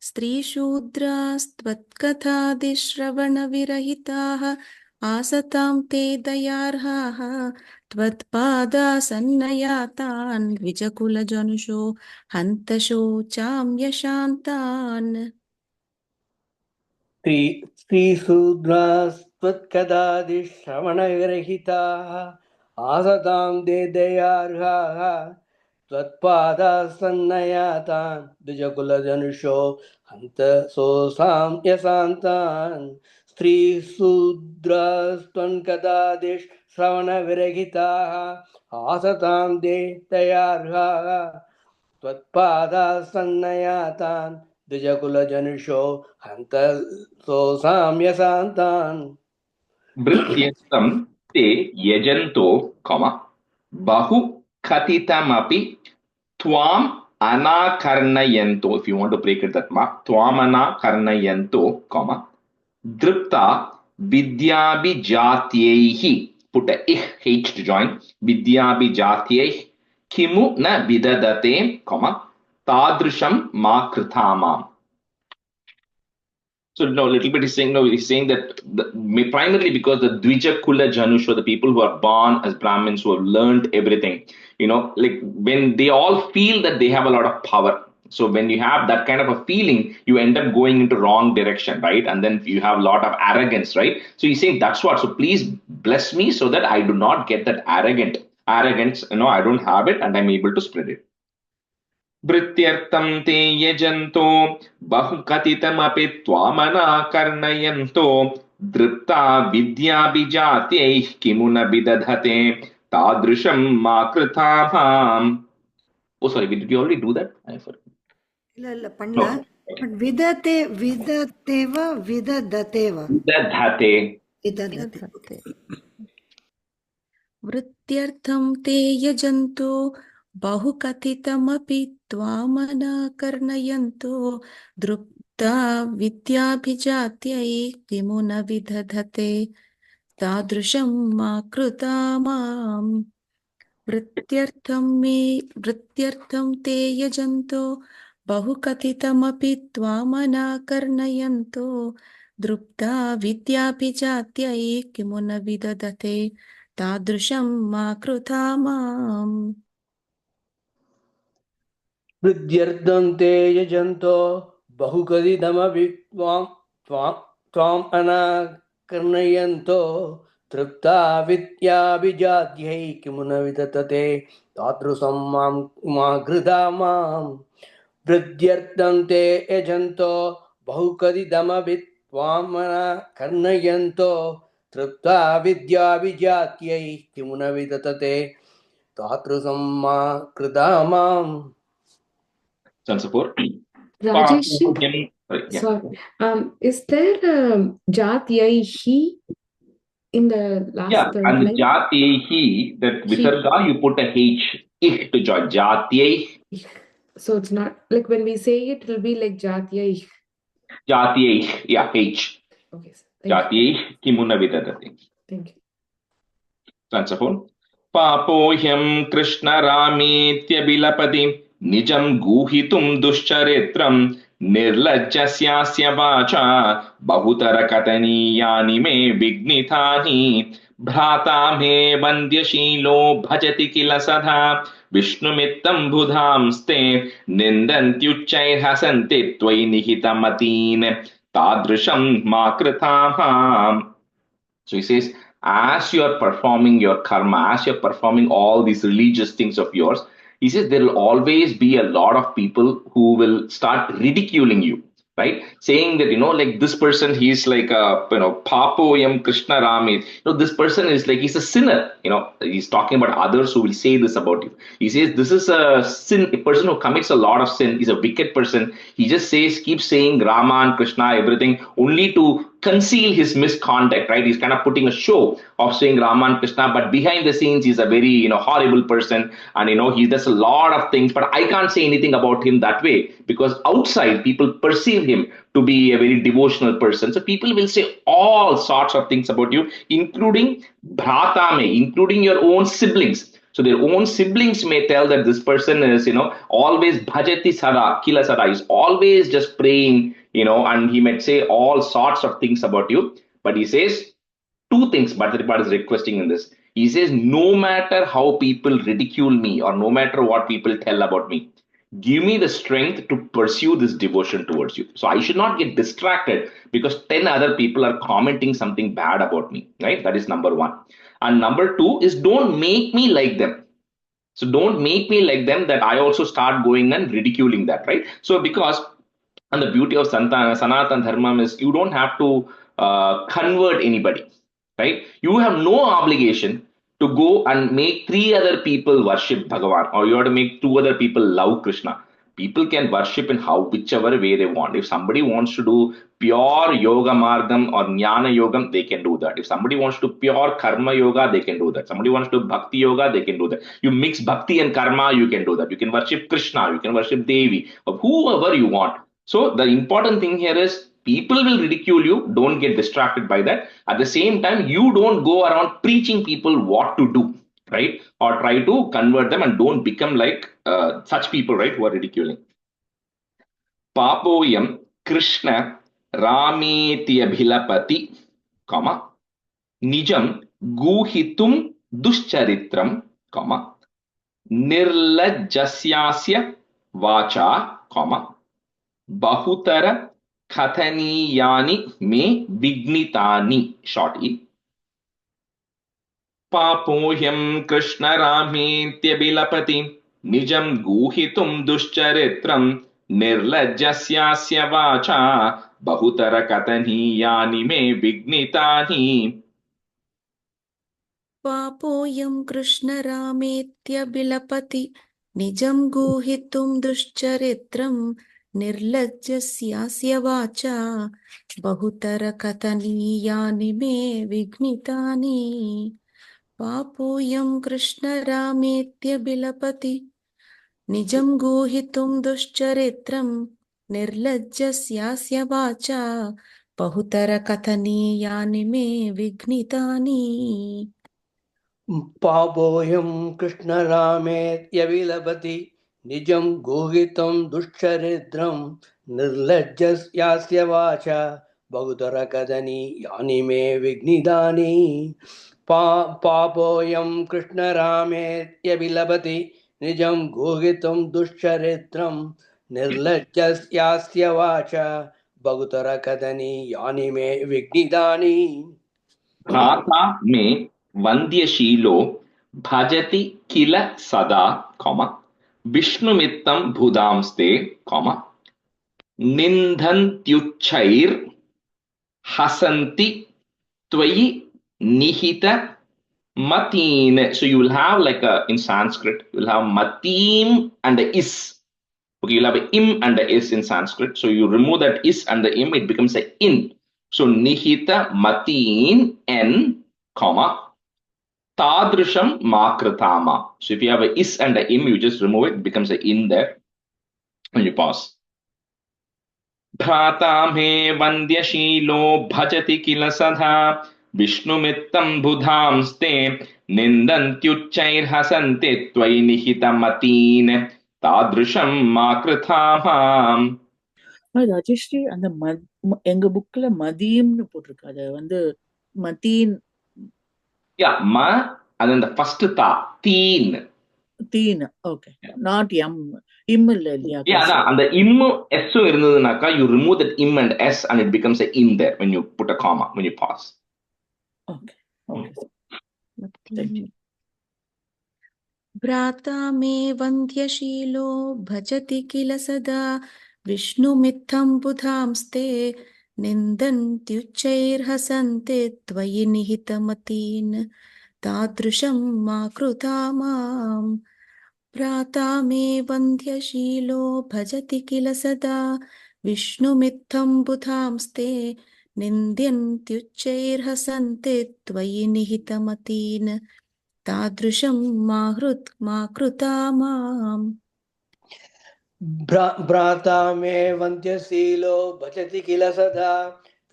स्त्रीशूद्रास्त्वत्कथादिश्रवणविरहिताः आसतां ते दयार्हाः त्वत्पादासन्नयातान् द्विजकुलजनुषो हन्त शोचाम्यशान्तान्. स्त्रीशूद्रास्त्वत्कदादिश्रवणविरहिताः आसतां ते दयार्हाः त्वत्पादासन्नयातान् द्विजकुलजनुषो हन्त सोऽसां यशान्तान्. स्त्रीशूद्रास्त्वन्कदादिश्रवणविरहिताः आसतां ते दयार्हाः त्वत्पादासन्नयातान् द्विजकुलजनुषो हन्त सोऽसां यशान्तान्. भृत्यस्तं ते यजन्तो बहु कथितमपि त्वाम् अनाकर्णयन्तो. If you want to break it that त्वाम् अनाकर्णयन्तो दृप्ता विद्याभिजात्यैः, put a h to join, विद्याभिजात्यैः किमु न विदधते तादृशं मा कृतामाम्. So no, little bit is saying, no, he's saying that primarily because the Dvija Kula Janusha, the people who are born as Brahmins, who have learned everything, like when they all feel that they have a lot of power. So when you have that kind of a feeling, you end up going into wrong direction, right? And then you have a lot of arrogance, right? So he's saying that's what. So please bless me so that I do not get that arrogance. I don't have it and I'm able to spread it. भृत्यर्थं ते यजन्तो बहुकथितमपि त्वामनाकर्णयन्तो दृप्ता विद्याभिजात्यैः किमु न विदधते तादृशं मा कृतामाम्. Oh, sorry, did we already do that? I forgot. இல்ல பண்ணல. But விததே விததேவ விதததேவ विदधते. விதததே. वृत्त्यर्थं ते यजन्तो बहुकथितमपि त्वामनाकर्णयन्तो दृप्ता विद्याभिजात्यै किमु न विदधते तादृशं मा कृतामाम्. वृत्त्यर्थं ते यजन्तो बहुकथितमपि त्वामनाकर्णयन्तो दृप्ता विद्याभिजात्यै किमु न विदधते तादृशं मा कृतामाम्. वृद्ध्यर्थं ते यजन्तो बहुकथितमपि त्वाम् अनाकर्णयन्तो तृप्ता विद्याभिजात्यै किमु न विदधते तादृशं मा कृतामाम्. वृद्ध्यर्थं ते यजन्तो बहुकथितमपि त्वामनाकर्णयन्तो तृप्ता विद्याभिजात्यै किमु न विदधते तादृशं मा कृतामाम्. Rajesh, sorry. Is there Jatyaihi in the last Yeah, and line? Jatyaihi, that visarga, you put a H, ich to join. Jatyaihi. So it's not like when we say it will be like Jatyaihi. Jatyaihi, yeah, H. Okay, sir. Jatyaihi kimu na vidadati. Thank you. Transform. पापोह्यं कृष्णरामेत्यभिलपति निजं गूहितुं दुश्चरित्रं निर्लज्जस्यास्य वाचा बहुतरकथनीयानि मे विघ्नितानि भ्राता मे वन्द्यशीलो भजति किल सदा विष्णुमित्तं बुधांस्ते निन्दन्त्युच्चैर्हसन्ति त्वयि निहितमतीन् तादृशं मा कृताम्. So he says, as you are performing your karma, as you're performing all these religious things of yours, he says there will always be a lot of people who will start ridiculing you. right? Saying that, like this person, he's like a, Papoyam Krishna Rami. This person is like, he's a sinner. He's talking about others who will say this about you. He says, this is a sin, a person who commits a lot of sin. He's a wicked person. He just keeps saying Rama and Krishna, everything, only to conceal his misconduct, right? He's kind of putting a show of saying Rama and Krishna, but behind the scenes, he's a very, horrible person. And, he does a lot of things, but I can't say anything about him that way because outside people perceive him to be a very devotional person. So people will say all sorts of things about you, including bhratame, including your own siblings. So their own siblings may tell that this person is, always bhajati sada, kila sada, is always just praying, and he might say all sorts of things about you. But he says two things Bhattacharya is requesting in this. He says, no matter how people ridicule me or no matter what people tell about me, give me the strength to pursue this devotion towards you. So I should not get distracted because 10 other people are commenting something bad about me, right? That is number one. And number two is don't make me like them. So don't make me like them that I also start going and ridiculing that, right? So because, and the beauty of Sanatana Dharma is you don't have to convert anybody, right? You have no obligation to go and make three other people worship Bhagavan, or you have to make two other people love Krishna. People can worship in whichever way they want. If somebody wants to do pure yoga margam or jnana yogam, they can do that. If somebody wants to do pure karma yoga, they can do that. Somebody wants to do bhakti yoga, they can do that. You mix bhakti and karma, you can do that. You can worship Krishna, you can worship Devi, or whoever you want. So the important thing here is people will ridicule you. Don't get distracted by that. At the same time, you don't go around preaching people what to do, right? Or try to convert them and don't become like such people, right, who are ridiculing. Papoyam Krishna Rameti Abhilapati, comma, Nijam Guhitum Duscharitram, comma, Nirlajjasyasya Vacha, comma, Bahutara Kathaniyani me Vignitani, shorty. Papohyam Krishna Rametyabilapati Nijam Guhitum Duscharitram Nirlajjasyasya Vacha Bahutara Kathaniyani me Vignitani. पापोऽयं कृष्णरामेत्यभिलपति निजं गूहितुं दुश्चरित्रं निर्लज्जस्यास्य वाचा बहुतरकथनीयानि मे विघ्नितानि पापोऽयं कृष्णरामेत्यभिलपति निजं गूहितुं दुश्चरित्रं निर्लज्जस्यास्य वाचा बहुतरकथनीयानि मे विघ्नितानि पापोऽयं कृष्णरामेत्यविलपति निजं गुहितं दुश्चरित्रं निर्लज्जस्यास्य वाचा बहुतरकथनीयानि मे विघ्नितानि पापोऽयं कृष्णरामेत्यविलपति निजं गुहितं दुश्चरित्रं निर्लज्जस्यास्य वाचा बहुतरकथनीयानि मे विघ्नितानि Bhrata me Vandyashilo Bhajati Kila Sada, comma, Vishnumittam Bhudamste, comma, Nindhantyuchair Hasanti Twayi Nihita Mateen. So you will have like in Sanskrit, you will have Matim and the is. Okay, you'll have a im and a is in Sanskrit. So you remove that is and the im, it becomes a in. So nihita mateen n, comma, tadrisham makritama. So if you have a is and a im, you just remove it, it becomes a in there. When you pause. Bhrata me vandyashilo bhajati kila sadha Vishnumittam budhamste nindantyuchair hasante tvai nihita mateen tadrisham makrithamam. Rajashree அந்த எங்க புக்ல மதியம்னு போட்டிருக்கு. அது வந்து Mateen. Yeah, ma and then the first ta, teen. Teen, okay. Not m. Im இல்லையா? Yeah, and the im s இருந்ததுனாக்கா you remove that im and s and it becomes a in there when you put a comma, when you pause. Okay. Thank you. भ्राता मे वन्द्यशीलो भजति किल सदा विष्णुमित्थं बुधांस्ते निन्दन्त्युच्चैर्हसन्ते त्वयि निहितमतीन् तादृशं मा कृता माम् भ्राता मे वन्द्यशीलो भजति किल सदा विष्णुमित्थं बुधांस्ते निन्द्यन्त्युच्चैर्हसन्ते त्वयि निहितमतीन् तादृशं मा कृता माम् भ्राता मे वन्द्यशीलो भजति किल सदा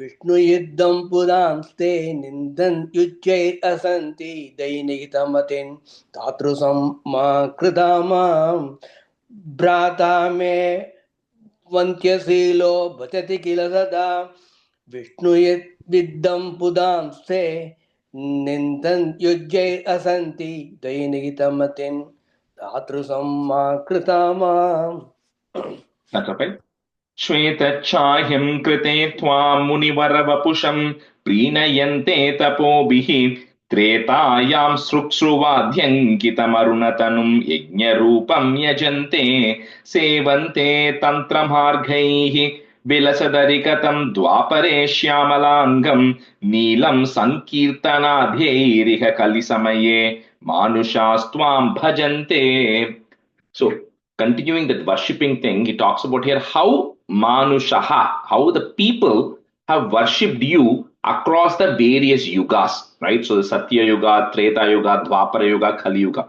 विष्णुयुद्धं पुरांस्ते निन्दन् युज्यैरसन्ति दैनिकमतिन् तादृशं मा कृता माम् भ्राता मे वन्द्यशीलो भजति किल सदा विष्णुयुद्धं पुरांस्ते निन्दन् युज्यैरसन्ति दैनिकमतिन् तादृशं मा कृता माम्. That's okay. श्वेतच्छाह्यं कृते त्वां मुनिवरवपुषं प्रीणयन्ते तपोभिः त्रेतायां सृक्सृवाद्यङ्कितमरुणतनुं यज्ञरूपं यजन्ते सेवन्ते तन्त्रमार्गैः विलसदरिकतं द्वापरे श्यामलाङ्गं नीलं सङ्कीर्तनाध्यैरिह कलिसमये मानुषास्त्वां भजन्ते. So, continuing that worshipping thing, he talks about here how Manushaha, how the people have worshipped you across the various yugas, right? So, the Satya Yuga, Treta Yuga, Dwapara Yuga, Kali Yuga.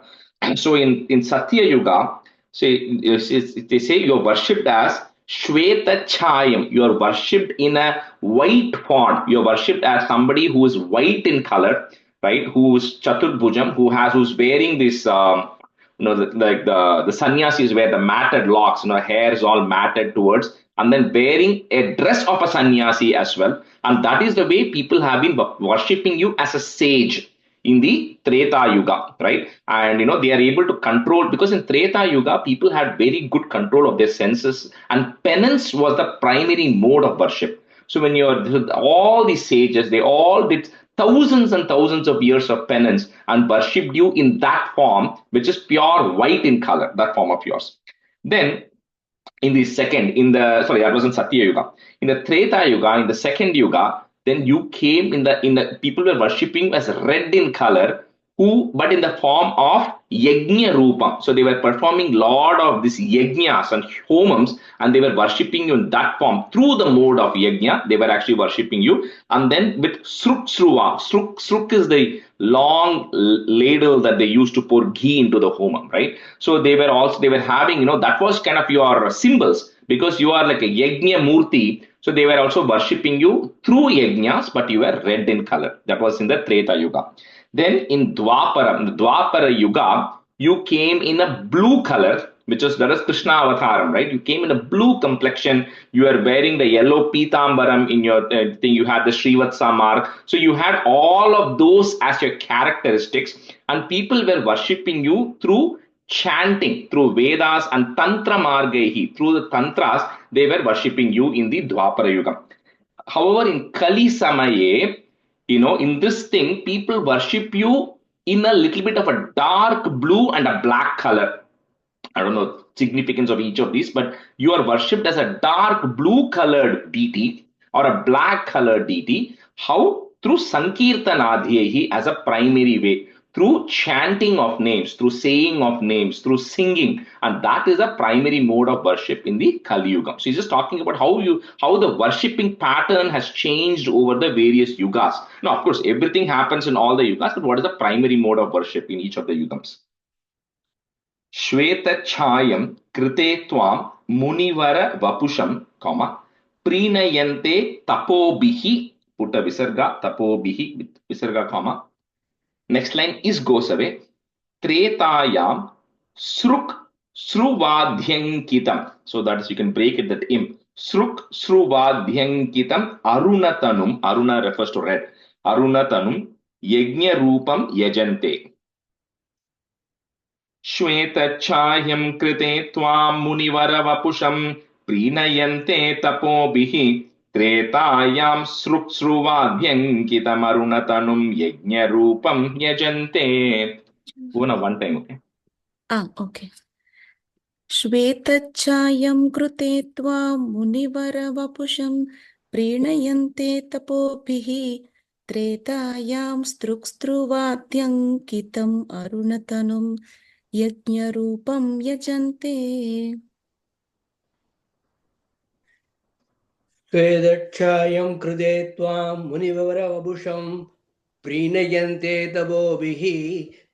So, in Satya Yuga, they say you are worshipped as Shweta Chayam. You are worshipped in a white form. You are worshipped as somebody who is white in color, right? Who is Chaturbhujam, who's wearing this. The sannyasis wear the matted locks, hair is all matted towards, and then wearing a dress of a sannyasi as well. And that is the way people have been worshipping you as a sage in the Treta Yuga, right? And they are able to control, because in Treta Yuga, people had very good control of their senses, and penance was the primary mode of worship. So when all these sages, they all did thousands and thousands of years of penance and worshipped you in that form, which is pure white in color, that form of yours. Then that was in Satya Yuga. In the Treta Yuga, in the second Yuga, then you came in the people were worshipping as red in color, but in the form of yajna rupam. So they were performing lot of these yajnas and homams, and they were worshipping you in that form through the mode of yajna. They were actually worshipping you, and then with sruk sruva. Sruk is the long ladle that they used to pour ghee into the homam, right? So they were having, that was kind of your symbols, because you are like a yajna murti. So they were also worshipping you through yajnas, but you were red in color. That was in the Treta Yuga. Then in Dwapara Yuga, you came in a blue color, that is Krishna Avataram, right? You came in a blue complexion. You are wearing the yellow pitambaram in your thing. You had the Srivatsa mark. So you had all of those as your characteristics, and people were worshipping you through chanting, through Vedas and Tantra Margaihi. Through the Tantras, they were worshipping you in the Dwapara Yuga. However, in Kali Samaye, in this thing, people worship you in a little bit of a dark blue and a black color. I don't know significance of each of these, but you are worshipped as a dark blue colored deity or a black colored deity. How? Through Sankirtanadhyehi as a primary way, through chanting of names, through saying of names, through singing, and that is a primary mode of worship in the Kali Yuga. So he's just talking about how the worshipping pattern has changed over the various yugas. Now, of course, everything happens in all the yugas, but what is the primary mode of worship in each of the yugams? श्वेतच्छायं कृते त्वां मुनिवर वपुषं प्रीणयन्ते तपोभिः put a visarga tapobihi with visarga comma. Next line is goes away. Tretayam sruk sruvadhyankitam. So that is, you can break it that im. Sruk sruvadhyankitam arunatanum. Aruna refers to red. Arunatanum yajna rupam yajante. श्वेतच्छाह्यं कृते त्वां मुनिवरवपुषं प्रीणयन्ते तपोभिः त्रेतायां सृक्सृवाद्यङ्कितमरुणतनुं यज्ञरूपं यजन्ते. One time, okay? Okay. श्वेतच्छायं कृते त्वां मुनिवरवपुषं प्रीणयन्ते तपोभिः त्रेतायां स्त्रुक्स्त्रुवाद्यङ्कितम् अरुणतनुं यज्ञरूपं यजन्ते स्वेदक्षायं कृते त्वां मुनिवरवपुषं प्रीणयन्ते तपोभिः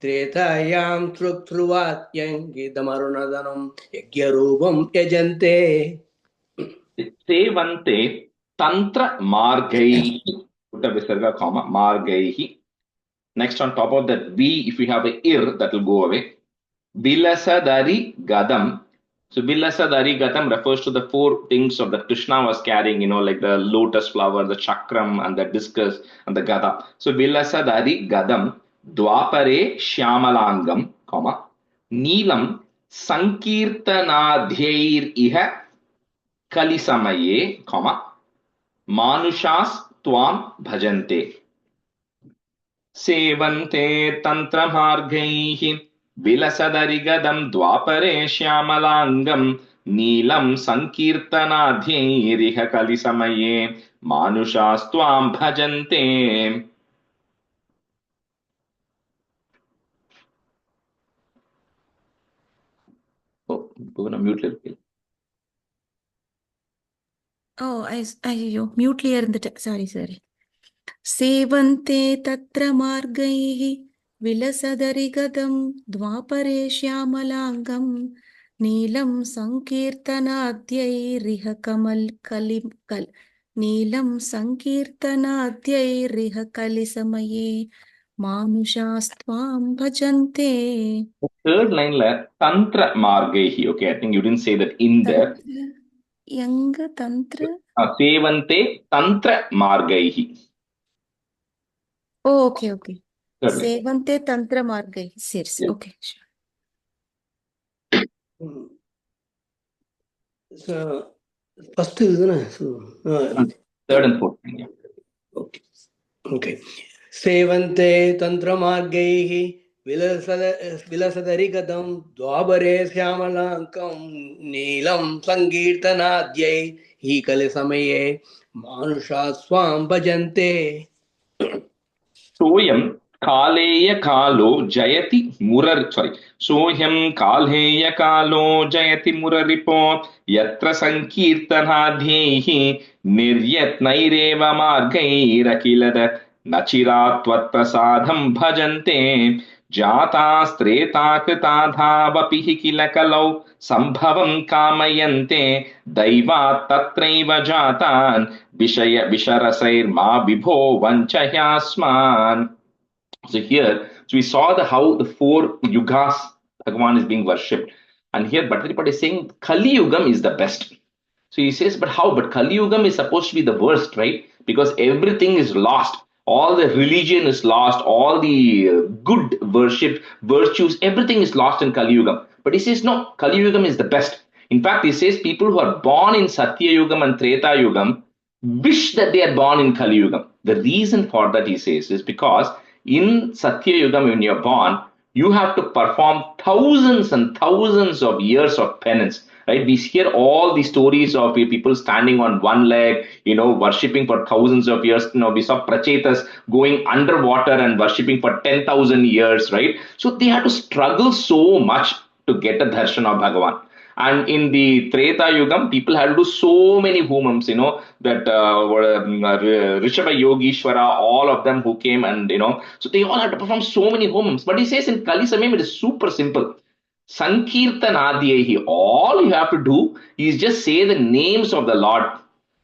त्रेतायां श्रुत्रुवात्यङ्कितमरुणधनं यज्ञरूपं यजन्ते Sevante tantra margaihi. Put a visarga comma margaihi. Next on top of that V, if we have a ir, that will go away. Vilasadari gadam. So Vilasadari gadam refers to the four things of that Krishna was carrying, like the lotus flower, the chakram, and the discus, and the gada. So Vilasadari gadam dwapare shyamalangam, comma, neelam sankirtanadhyair iha kalisamaye, comma, manushas tvam bhajante. सेवन्ते तन्त्रमार्गैः विलसदरिगदं द्वापरे श्यामलाङ्गं नीलं सङ्कीर्तनाध्यैरिह कलिसमये मानुषास्त्वां भजन्ते. Oh, we're gonna mute it. Oh, I mute clear in the sorry. सेवन्ते तत्र मार्गैः विलसदरिगदं द्वापरे श्यामलाङ्गं नीलं सङ्कीर्तनाद्यैरिह नीलं सङ्कीर्तनाद्यैरिह कलिसमये मानुषास्त्वां भजन्ते. The third line tantra margaihi. Okay, I think you didn't say that in there. Tantra. Sevante tantra margaihi. Oh, okay. Thirdly. Sevante tantra margai. Yes. Okay, sure. So, first isn't so, Third and fourth. Yeah. Okay. Sevante tantramargaiः विलसदरिगतं द्वापरे श्यामलाङ्कं नीलं सङ्कीर्तनाद्यैः कलिसमये मानुषाः स्वां भजन्ते. सोऽयं कालेय कालो जयति सोऽयं कालेय कालो जयति मुररिपो यत्र सङ्कीर्तनाद्यैः निर्यत्नैरेव मार्गैरखिलद न चिरात् त्वत्प्रसादं भजन्ते. जातास्त्रेता कृता धावपि किल कलौ सम्भवं कामयन्ते दैवात् तत्रैव जातान् विषरसैर्मा विभो वञ्चयास्मान्. So here, we saw how the four yugas Bhagavan is being worshipped, and here Bhattaripad is saying Kali Yugam is the best. So he says, but how? But Kali Yugam is supposed to be the worst, right? Because everything is lost. All the religion is lost. All the good worship, virtues, everything is lost in Kali Yugam. But he says, no, Kali Yugam is the best. In fact, he says people who are born in Satya Yugam and Treta Yugam wish that they are born in Kali Yugam. The reason for that, he says, is because in Satya Yugam, when you're born, you have to perform thousands and thousands of years of penance. Right? We hear all the stories of people standing on one leg, worshipping for thousands of years. We saw Prachetas going underwater and worshipping for 10,000 years, right? So they had to struggle so much to get a darshan of Bhagavan. And in the Treta Yugam, people had to do so many homams, that Rishabha Yogishwara, all of them who came and, so they all had to perform so many homams. But he says in Kali Samyam, it is super simple. Sankirtanadhyahi, all you have to do is just say the names of the Lord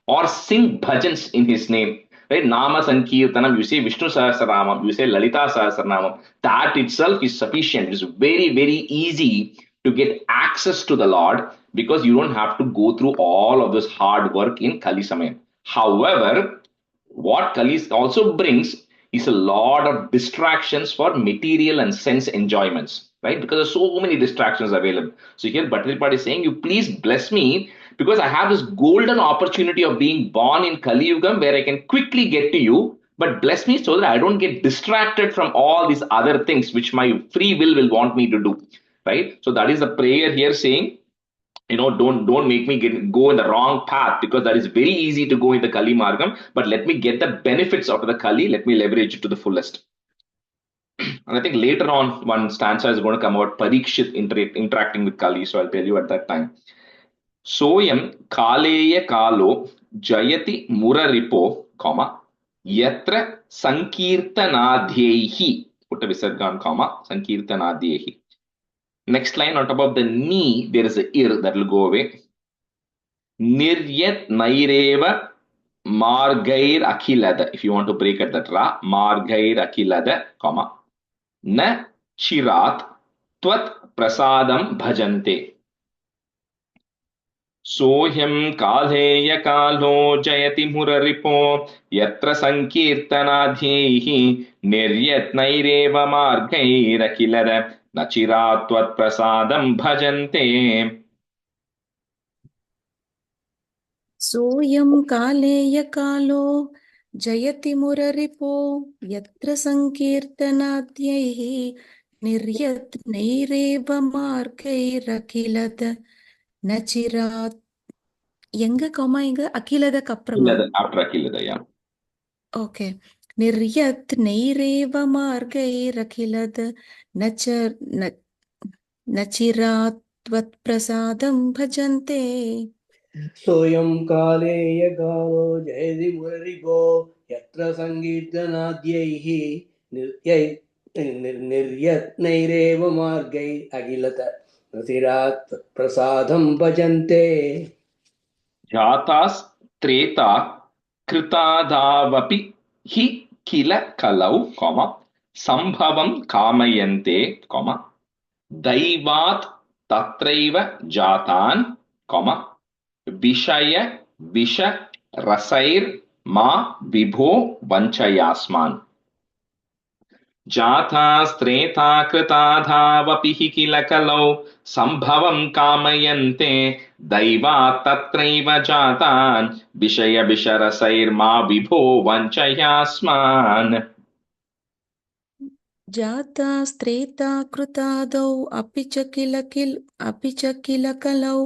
or sing bhajans in his name. Right? Nama Sankirtanam, you say Vishnu Sahasranamam, you say Lalita Sahasranamam. That itself is sufficient. It's very, very easy to get access to the Lord because you don't have to go through all of this hard work in Kali Samayam. However, what Kali also brings is a lot of distractions for material and sense enjoyments, right? Because there's so many distractions available. So here Bhattaripad is saying, you please bless me because I have this golden opportunity of being born in Kali Yugam where I can quickly get to you, but bless me so that I don't get distracted from all these other things which my free will want me to do, right? So that is the prayer here saying, don't make me go in the wrong path, because that is very easy to go in the Kali Margam, but let me get the benefits out of the Kali, let me leverage it to the fullest. And I think later on, one stanza is going to come out, Parikshit interacting with Kali, so I'll tell you at that time. Soyam Kaleya Kalo Jayati Muraripo, comma, Yatra Sankirtanadhyehi, put a visargan, comma, Sankirtanadhyehi. Next line on top of the ni, there is a ir that will go away. Niryat Naireva Margair Akilada. If you want to break at that ra, Margair Akilada, comma. Na Chirat Twat Prasadam Bhajante. Sohyam Kaleya Kalo Jayati Muraripo Yatra Sankirtanadhyehi Niryat Naireva Margair Akilada Nachirat Twat Prasadam Bhajante. सोऽयं कालेयकालो जयति मुररिपो यत्र सङ्कीर्तनाद्यैः निर्यत् नैरेव मार्गैरखिलद न चिरात् எங்க comma எங்க அகிலதக்கு அப்புறமா After Akilada, yeah. Okay निर्यत् नैरेव मार्गैरखिलद न चिरात् त्वत्प्रसादं भजन्ते सोऽयं कालेय कालो जयति मुररिपो यत्र सङ्कीर्तनाद्यैः निर्यत्नैरेव मार्गैः अखिलत रतिरात् प्रसादं भजन्ते जातास् त्रेता कृतादावपि हि किल कलौ, कॉमा, संभवं कामयन्ते, कॉमा, दैवात् तत्रैव जातान्, कॉमा, विषय विष रसैर् मा विभो वञ्चयास्मान्. जातास्त्रेता कृताधावपि हि किल कलौ संभवं कामयन्ते दैवात् तत्रैव जातान् विषय विषरसैर्मा विभो वञ्चयास्मान्. जातास्त्रेता कृतादौ अपि च किल कलौ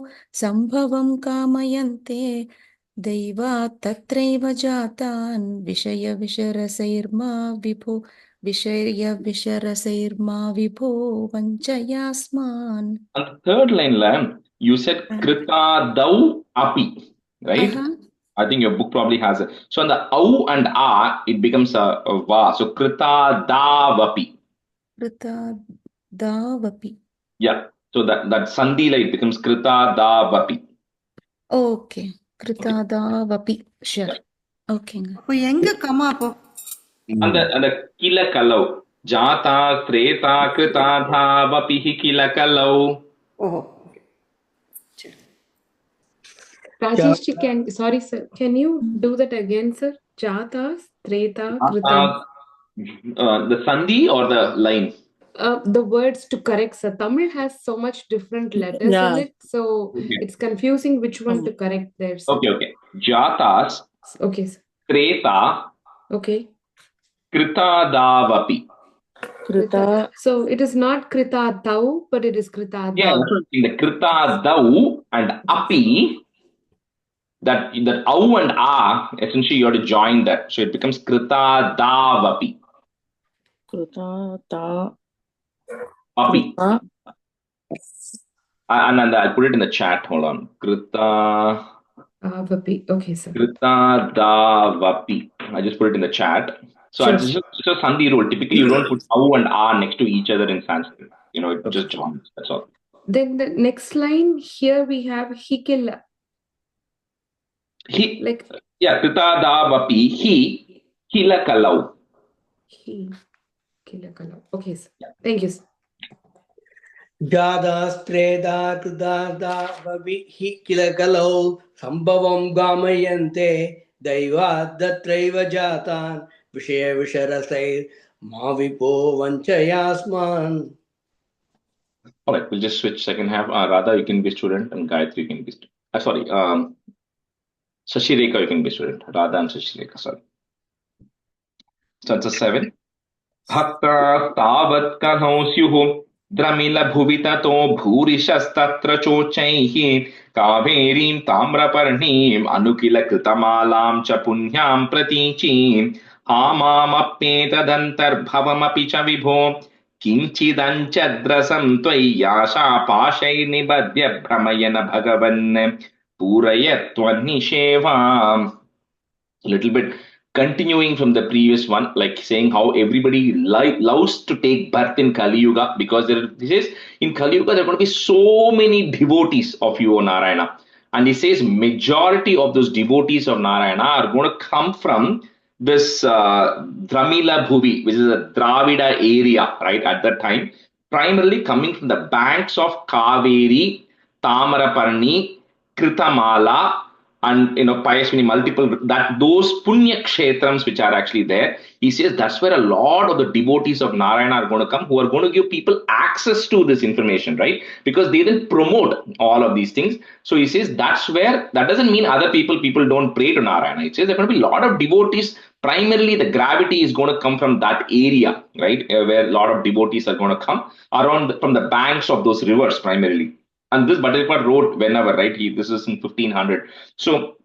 सम्भवं कामयन्ते दैवात् तत्रैव जातान् विषय विषरसैर्मा विभो वञ्चयास्मान्. On the third line, you said kritadau api, right? I think your book probably has it. So on the au and a, it becomes a va. So kritadavapi. कृतादावपि. Yeah. So that sandhi like becomes kritadavapi. Okay. कृतादावपि. Sure. Okay. அப்போ எங்க comma அப்போ அந்த kila kalau jata treta kritadavapi hi kila kalau. ஓஹோ Rajesh, sorry, sir. Can you do that again, sir? Jatas, Treta, Kritam. The sandhi or the line? The words to correct, sir. Tamil has so much different letters in it, so it's confusing which one to correct there, sir. Okay. Jatas. Okay, sir. Treta. Okay. Kritadavapi. Krita. So it is not Krita Tau, but it is Krita Dau. Yeah, in the Kritadau and Api, that au and a, essentially you have to join that. So it becomes Kritadavapi. Krita ta. Api. And I'll put it in the chat. Hold on. Vapi. Okay, sir. Kritadavapi. I just put it in the chat. So Sure. it's just a sandhi rule. Typically, you don't put au and a next to each other in Sanskrit. It just joins. That's all. Then the next line here we have hikila. Kritadavapi hi kila kalau. Kila kalau. Okay, sir. Thank you, sir. जातास्त्रेता कृतादावपि हि किल कलौ सम्भवं कामयन्ते दैवात् तत्रैव जातान् विषय विषरसैर्मा विभो वञ्चयास्मान्. All right, we'll just switch second half. Radha, you can be student, and Gayatri, you can be student. Sorry, Sashireka, you can be student. Radha and Sashireka, sorry. Stanza 7. Bhakta tavat kanau syuhu द्रमिलभुवि ततो भूरिशस्तत्र चोच्चैः कावेरीं ताम्रपर्णीम् अनुकिलकृतमालां च पुण्यां प्रतीचीम् हामामप्येतदन्तर्भवमपि च विभो किञ्चिदञ्चद्रसं त्वय्याशापाशैर्निबध्य भ्रमयन भगवन् पूरय त्वन्निषेवाम्. Little bit continuing from the previous one, like saying how everybody loves to take birth in Kali Yuga, because this is in Kali Yuga there are going to be so many devotees of you, O Narayana. And he says majority of those devotees of Narayana are going to come from this Dramila Bhuvi, which is a Dravida area, right, at that time, primarily coming from the banks of Kaveri, Tamaraparni, Kritamala, and Payasvini, multiple, that those punya kshetrams which are actually there, he says that's where a lot of the devotees of Narayana are going to come, who are going to give people access to this information, right? Because they then promote all of these things. So he says that's where, that doesn't mean other people don't pray to Narayana. It says there are going to be a lot of devotees. Primarily the gravity is going to come from that area, right, where a lot of devotees are going to come around from the banks of those rivers primarily. And this Bhattiprabhu wrote whenever, right? This is in 1500. So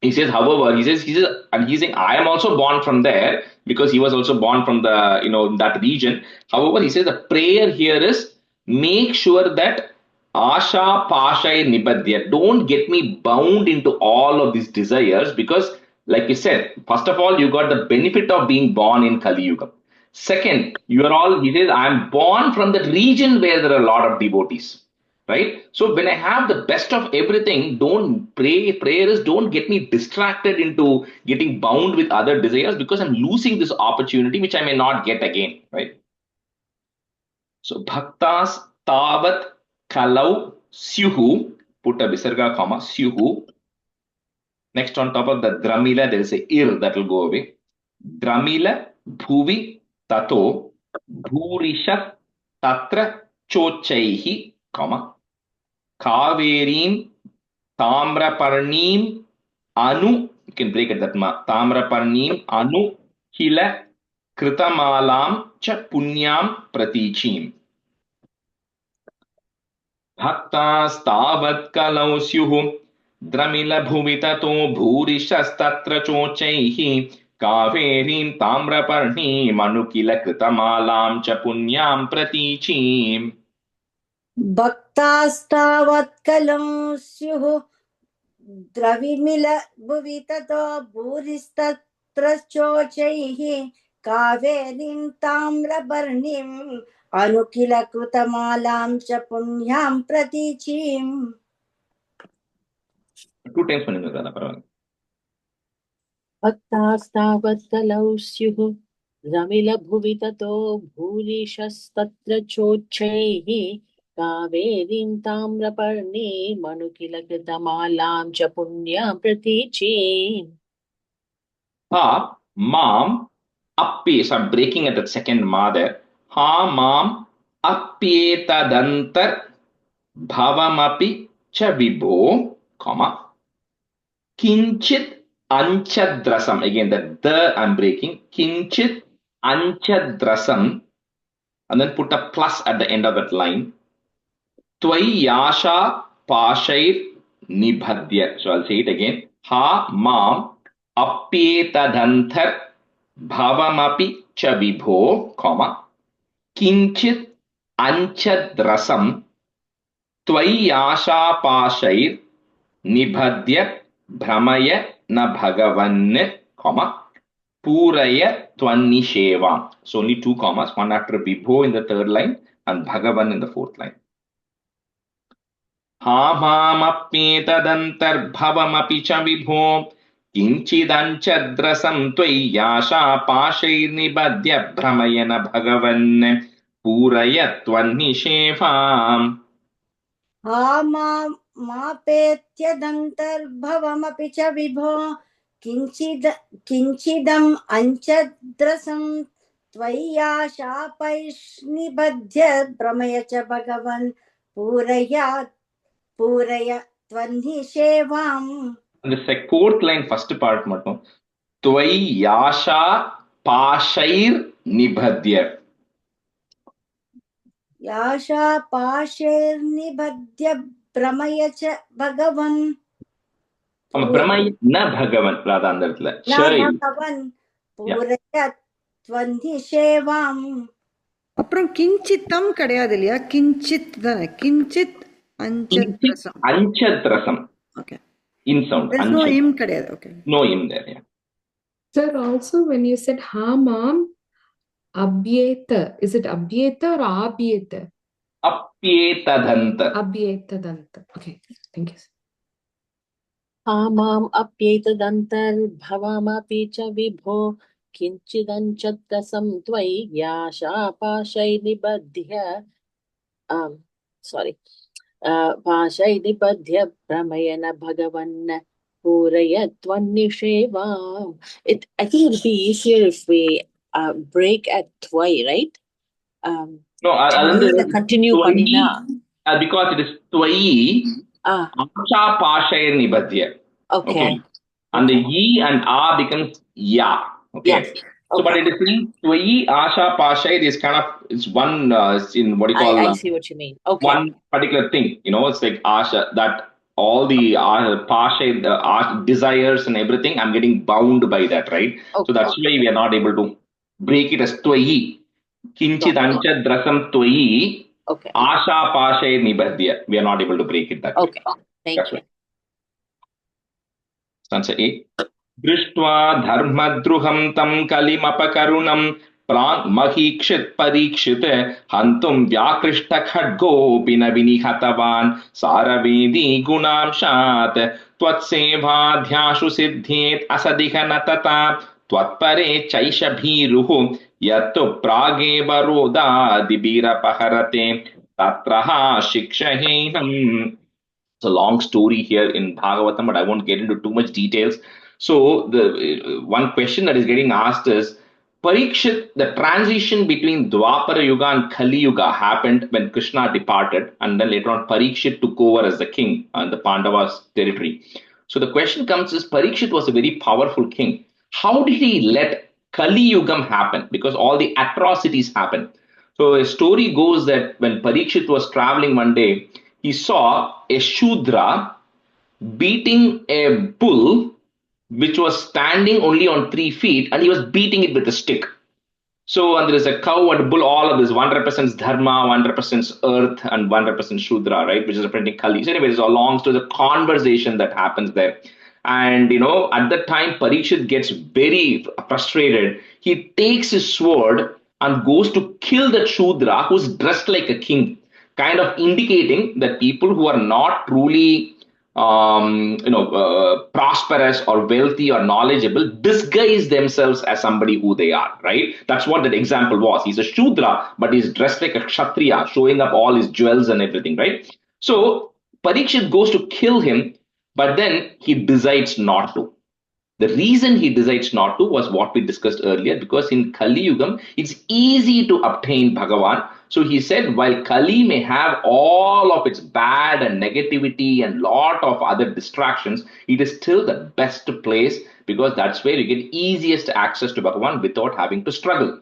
he says, however, he says, and he's saying, I am also born from there, because he was also born from the, that region. However, he says the prayer here is, make sure that Asha Pashay Nibadya, don't get me bound into all of these desires, because like you said, first of all, you got the benefit of being born in Kali Yuga. Second, he says, I am born from the region where there are a lot of devotees. Right? So when I have the best of everything, prayers don't get me distracted into getting bound with other desires, because I'm losing this opportunity which I may not get again, right? So bhaktas tavat kalau syuhu, put a visarga comma, syuhu. Next, on top of the dramila, there is a ir that will go away. Dramila bhuvi tato bhurishat tatra chochaihi, comma. Kaverim Tamraparnim Anu, you can break it that Tamraparnim Anu Hila Kritamalam Cha Punyam Pratichim. Bhaktas Tavat Kalau Syuhu Dramila Bhuvitato Bhurishastatra Chochaihi Kaverim Tamraparnim Anukila Kritamalam Cha Punyam Pratichim. भक्तास्तावत्कलं स्युः द्रविमिल भुवि ततो भूरिस्तत्र चोचैः कावेरीं ताम्रपर्णीम् अनुकिलकृतमालां च पुण्यां प्रतीचीम्. 2 times பண்ணிருக்காங்க பரவாயில்லை. भक्तास्तावत्कलौ स्युः रमिलभुवि ततो भूरिशस्तत्र चोच्चैः कावेरीं ताम्रपर्णीम् अनुकिलकृतमालां च पुण्यां प्रतीचीम्. Ha mam appye. So I'm breaking at the second ma there. Ha mam appyetadantar bhavamapi cha vibho, comma. Kinchit anchadrasam. Again, the I'm breaking. Kinchit anchadrasam. And then put a plus at the end of that line. Tvai yasha pashair nibhadya. So I'll say it again. Ha mam appyetadanthar bhavamapi cha vibho, comma. Kinchit anchadrasam tvai yasha pashair nibhadya bhramaya na bhagavan, comma. Puraya tvannishevam. So only 2 commas, one after vibho in the 3rd line and bhagavan in the 4th line. Hamamapyetadantarbhavamapi cha vibho kinchidanchadrasam tvayasha pashairnibadya bhramayana bhagavan puraya tvannishevam. मापेत्यदन्तर्भवमपि च विभो किञ्चिदम् अञ्चद्रसं त्वय्या शापैर्निबध्य भ्रमय च भगवन् पूरय त्वन्निषेवाम्. And the 4th line, first part mattum. Tvai yasha pashair nibhadya. याशा पाशैर्निबध्य भ्रमय च भगवन् Brahma na Bhagavan, rather அந்த இடத்துல न Chai. भगवन् पूरय त्वन्निषेवाम्. அப்புறம் கிஞ்சித்தம் கிடையாது இல்லையா? கிஞ்சித் தானே, கிஞ்சித் அஞ்சத்ரசம். Anchatrasam. Okay. In sound. There's no im கிடையாது. Okay. No im there. Yeah. Sir, also when you said hamam, abhyeta, is it abhyeta or abhyeta? Apyetadanta. Abhyetadanta. Okay, thank you. आमाम् अप्येतदन्तर्भवमपि च विभो किञ्चिदञ्चत्रसं त्वयि याशापाशै निबध्य पाशै निबध्य भ्रमयन भगवन् पूरय त्वन्निषेवाम्. I think it would be easier if we break at twai, right? No, continue panina. Because it is Twayi, Amsha Pashayar Nibadhya. Okay. And the Yi and A becomes Ya. Okay. Yes. So, but it is in Twayi, Asha, Pashayar is kind of, it's one, in what you call, I see what you mean. Okay. One particular thing, it's like Asha, that all the Pashayar, the desires and everything, I'm getting bound by that, right? Okay. So that's why we are not able to break it as Twayi. Kinchid Anchadrasam Twayi. Okay. Asha Pashayar Nibadhya. We are not able to break it that way. Okay. Thank you. Stanza 8. Drishtva dharmadruham tam kalimapakarunam prang mahikshit parikshit hantum vyakrishta khadgopina vinihatavan saravedi gunamshat tvatsevadhyashu siddhet asadika natata त्वत्परे चैषभीरुः यत्तु प्रागेव रोदादिभिरपहरते तत्रः शिक्षहीनम्. It's a long story here in Bhagavatam, but I won't get into too much details. So the one question that is getting asked is, Parikshit, the transition between Dwapara Yuga and Kali Yuga happened when Krishna departed, and then later on Parikshit took over as the king on the Pandavas' territory. So the question comes is, Parikshit was a very powerful king. How did he let Kali Yugam happen? Because all the atrocities happened. So a story goes that when Parikshit was traveling one day, he saw a Shudra beating a bull which was standing only on 3 feet, and he was beating it with a stick. So, and there is a cow and a bull, all of this. One represents Dharma, one represents earth, and one represents Shudra, right? Which is representing Kali. So, anyways, along to the conversation that happens there. And, at that time, Parikshit gets very frustrated. He takes his sword and goes to kill the Shudra who's dressed like a king, kind of indicating that people who are not truly prosperous or wealthy or knowledgeable disguise themselves as somebody who they are, right? That's what that example was. He's a Shudra, but he's dressed like a Kshatriya, showing up all his jewels and everything, right? So Parikshit goes to kill him, but then he decides not to. The reason he decides not to was what we discussed earlier, because in Kali Yugam, it's easy to obtain Bhagavan. So he said, while Kali may have all of its bad and negativity and lot of other distractions, it is still the best place, because that's where you get easiest access to Bhagavan without having to struggle.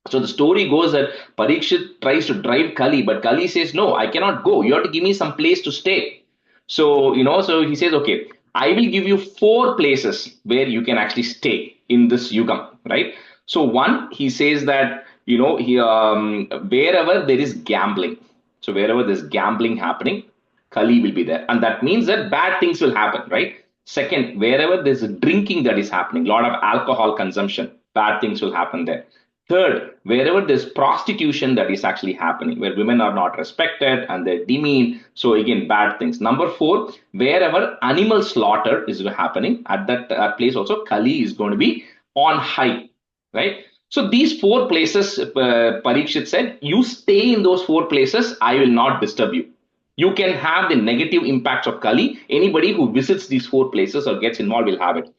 So the story goes that Parikshit tries to drive Kali, but Kali says, no, I cannot go. You have to give me some place to stay. So, so he says, okay, I will give you 4 places where you can actually stay in this Yugam, right? So one, he says that, wherever there is gambling. So wherever there's gambling happening, Kali will be there. And that means that bad things will happen, right? Second, wherever there's drinking that is happening, a lot of alcohol consumption, bad things will happen there. Third, wherever there's prostitution that is actually happening, where women are not respected and they're demeaned, so again, bad things. Number 4, wherever animal slaughter is happening, at that place also, Kali is going to be on high, right? So these 4 places, Parikshit said, you stay in those 4 places, I will not disturb you. You can have the negative impacts of Kali. Anybody who visits these 4 places or gets involved will have it.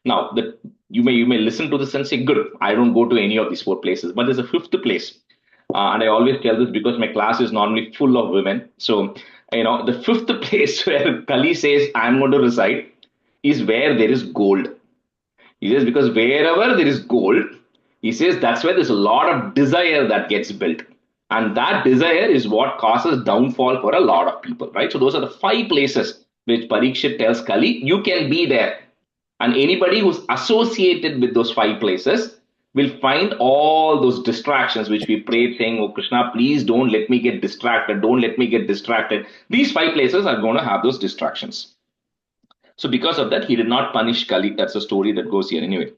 Now, you may listen to this and say, good, I don't go to any of these 4 places. But there's a 5th place. And I always tell this because my class is normally full of women. So, the 5th place where Kali says, I'm going to reside is where there is gold. He says, because wherever there is gold, he says that's where there's a lot of desire that gets built. And that desire is what causes downfall for a lot of people, right? So those are the 5 places which Parikshit tells Kali, you can be there. And anybody who's associated with those 5 places will find all those distractions which we prayed saying, oh Krishna, please don't let me get distracted. Don't let me get distracted. These 5 places are going to have those distractions. So because of that, he did not punish Kali. That's a story that goes here anyway.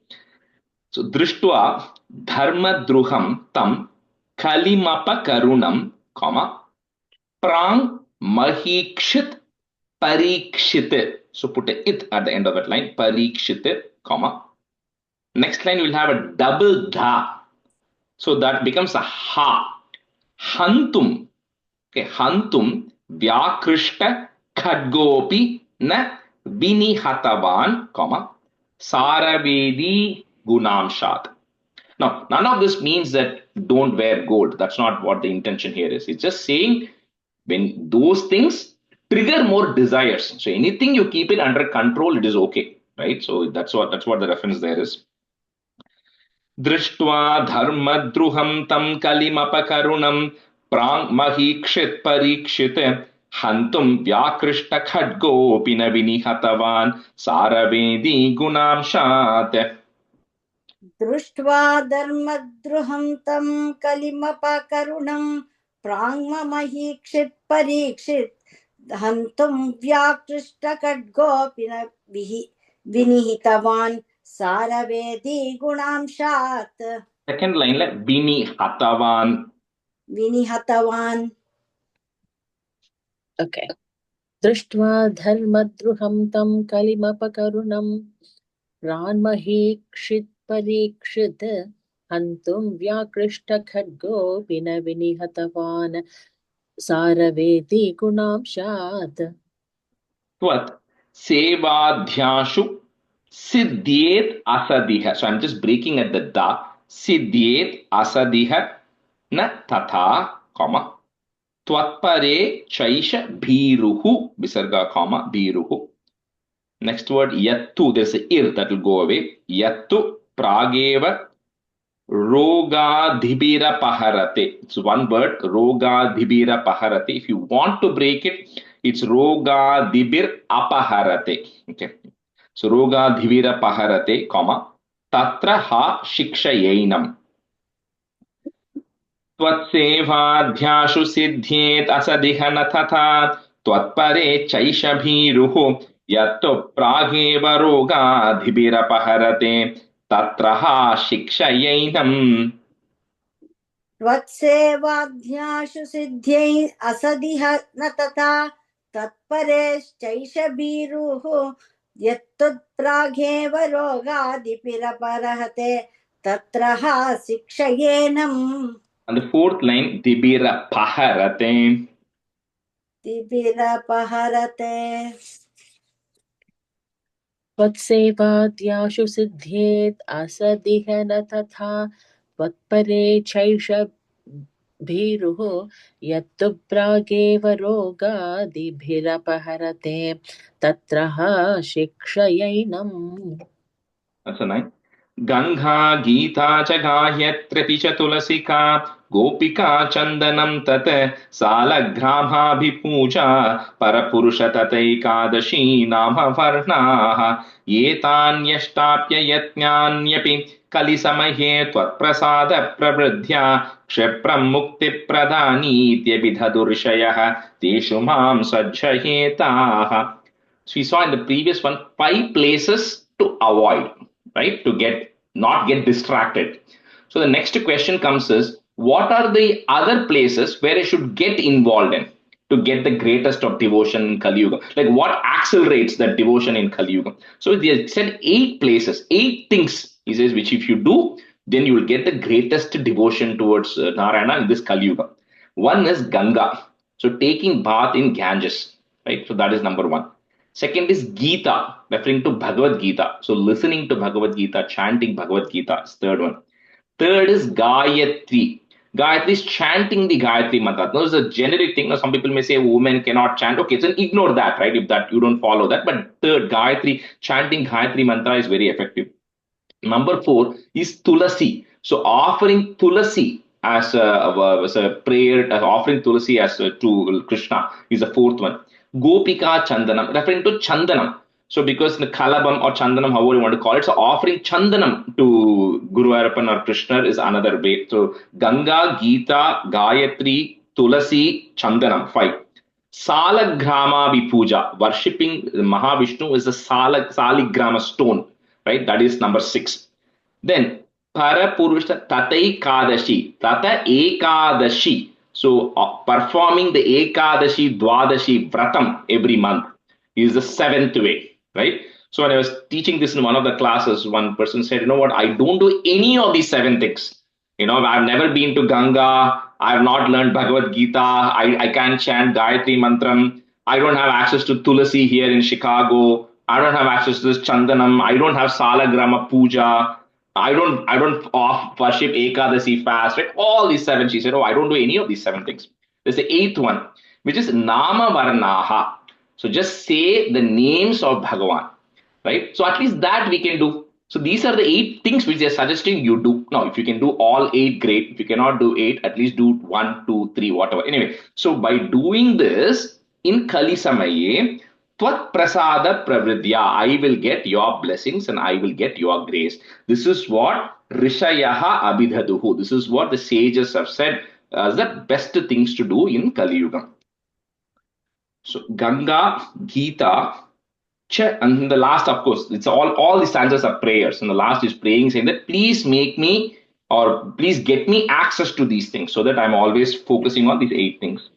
So drishtva dharmadruham tam kalimapa karunam, comma, prang mahikshit parikshit. So put a it at the end of that line, parikshit, comma. Next line will have a double dha. So that becomes a ha. Hantum. Okay, hantum vyakrishta khadgopi na vinihatavan, comma, saravedi gunamshat. Now, none of this means that don't wear gold. That's not what the intention here is. It's just saying when those things trigger more desires. So anything you keep it under control, it is okay, right? So that's what the reference there is. Drishtva dharmadruham tam kalimapakarunam prang mahikshit parikshit hantum vyakrishta khadgopi na vinihatavan saravedi gunamshat. दृष्ट्वा धर्मद्रुहं तं कलिमपकरुणं प्राङ्महीक्षित् परीक्षित् हन्तुं व्याकृष्टखड्गोऽपि न विनिहितवान् सारवेदी गुणांशात्. Second line like vinihatavan. विनिहतवान्. Okay. Drishtva dharmadruham tam kalimapakaruణam pranmahikshit parikshit hantum vyakrishta khadgo pina vinihatavan saraveti gunamshat. What? Sevadhyashu siddhyet asadiha. So I'm just breaking at the da. Siddhyet asadiha na tatha, comma. Twatpare chaisha bhiruhu, visarga, comma, bhiruhu. Next word, yattu. There's a ir that will go away. Yattu prageva rogadhibira paharate. It's one word, rogadhibira paharate. If you want to break it, it's rogadhibir apaharate. Okay. So rogadhibira paharate, comma, tatra ha shikshayainam. त्वत्सेवाध्याशु सिद्ध्येत असदिह न तथा त्वत्परे चैषभीरुः यत्तु प्रागेव रोगाधिभिरपहरते तत्र हा शिक्षयैनम्. त्वत्सेवाध्याशु सिद्ध्यै असदिह न तथा तत्परेश्चैषभीरुः यत्तुत्प्रागेव रोगादिभिरपहरते तत्र हा शिक्षयेनम्. And the 4th line, dibira paharate. Dibira paharate. Vatsevadhyashu siddhyet asadiha na tatha vatpare chaisha bhiruho yattu prageva roga dibhirapaharate tatraha shikshayainam. That's a 9. Gangha Gita cha Gayatri cha Tulasika Gopika Chandanam tat Salagrama Bhipuja Parapurusha Tataikadashi Nama Varnaha Yetanyashtapya Yatnyanyapi Kalisamahe Tvat Prasada Pravridhya Kshepram Mukti Pradani Tyabidhadurshayah Teshumam Sajjahetaha. So we saw in the previous one 5 places to avoid. Right, to not get distracted. So the next question comes is, what are the other places where I should get involved in to get the greatest of devotion in Kali Yuga? Like what accelerates that devotion in Kali Yuga? So they said 8 places, 8 things, he says, which if you do, then you will get the greatest devotion towards Narayana in this Kali Yuga. One is Ganga, so taking bath in Ganges, right? So that is number 1. Second is Gita, referring to Bhagavad Gita. So listening to Bhagavad Gita, chanting Bhagavad Gita is third one. Third is Gayatri. Gayatri is chanting the Gayatri mantra. Now, it's a generic thing. Now, some people may say women cannot chant. Okay, so ignore that, right? If that you don't follow that. But third, Gayatri, chanting Gayatri mantra is very effective. Number 4 is Tulasi. So offering Tulasi as a prayer, offering tulasi as to Krishna is the fourth one. Gopika Chandanam, referring to Chandanam. So because the Kalabam or Chandanam, however you want to call it, so offering Chandanam to Guru Arapan or Krishna is another way. So Ganga, Gita, Gayatri, Tulasi, Chandanam, 5. Salagrama Puja, worshipping Mahavishnu is the Saligrama stone, right? That is number 6. Then Parapurusha Tatai Kadashi, Tata Ekadashi. So performing the Ekadashi, Dwadashi Vratam every month is the 7th way, right? So when I was teaching this in one of the classes, one person said, you know what, I don't do any of these 7 things. I've never been to Ganga. I've not learned Bhagavad Gita. I can't chant Gayatri Mantram. I don't have access to Tulasi here in Chicago. I don't have access to this Chandanam. I don't have Salagrama Puja. I don't worship Ekadasi fast, right? All these 7. She said, oh, I don't do any of these 7 things. There's the 8th one, which is Nama Varnaha. So just say the names of Bhagavan, right? So at least that we can do. So these are the 8 things which they're suggesting you do. Now, if you can do all 8, great. If you cannot do 8, at least do 1, 2, 3, whatever. Anyway, so by doing this in Kali Samaye, Tvat Prasada Pravridya, I will get your blessings and I will get your grace. This is what Rishayaha Abhidhaduhu. This is what the sages have said as the best things to do in Kali Yuga. So Ganga, Gita, and the last, of course, it's all the stanzas are prayers. And the last is praying, saying that please make me or please get me access to these things so that I'm always focusing on these 8 things.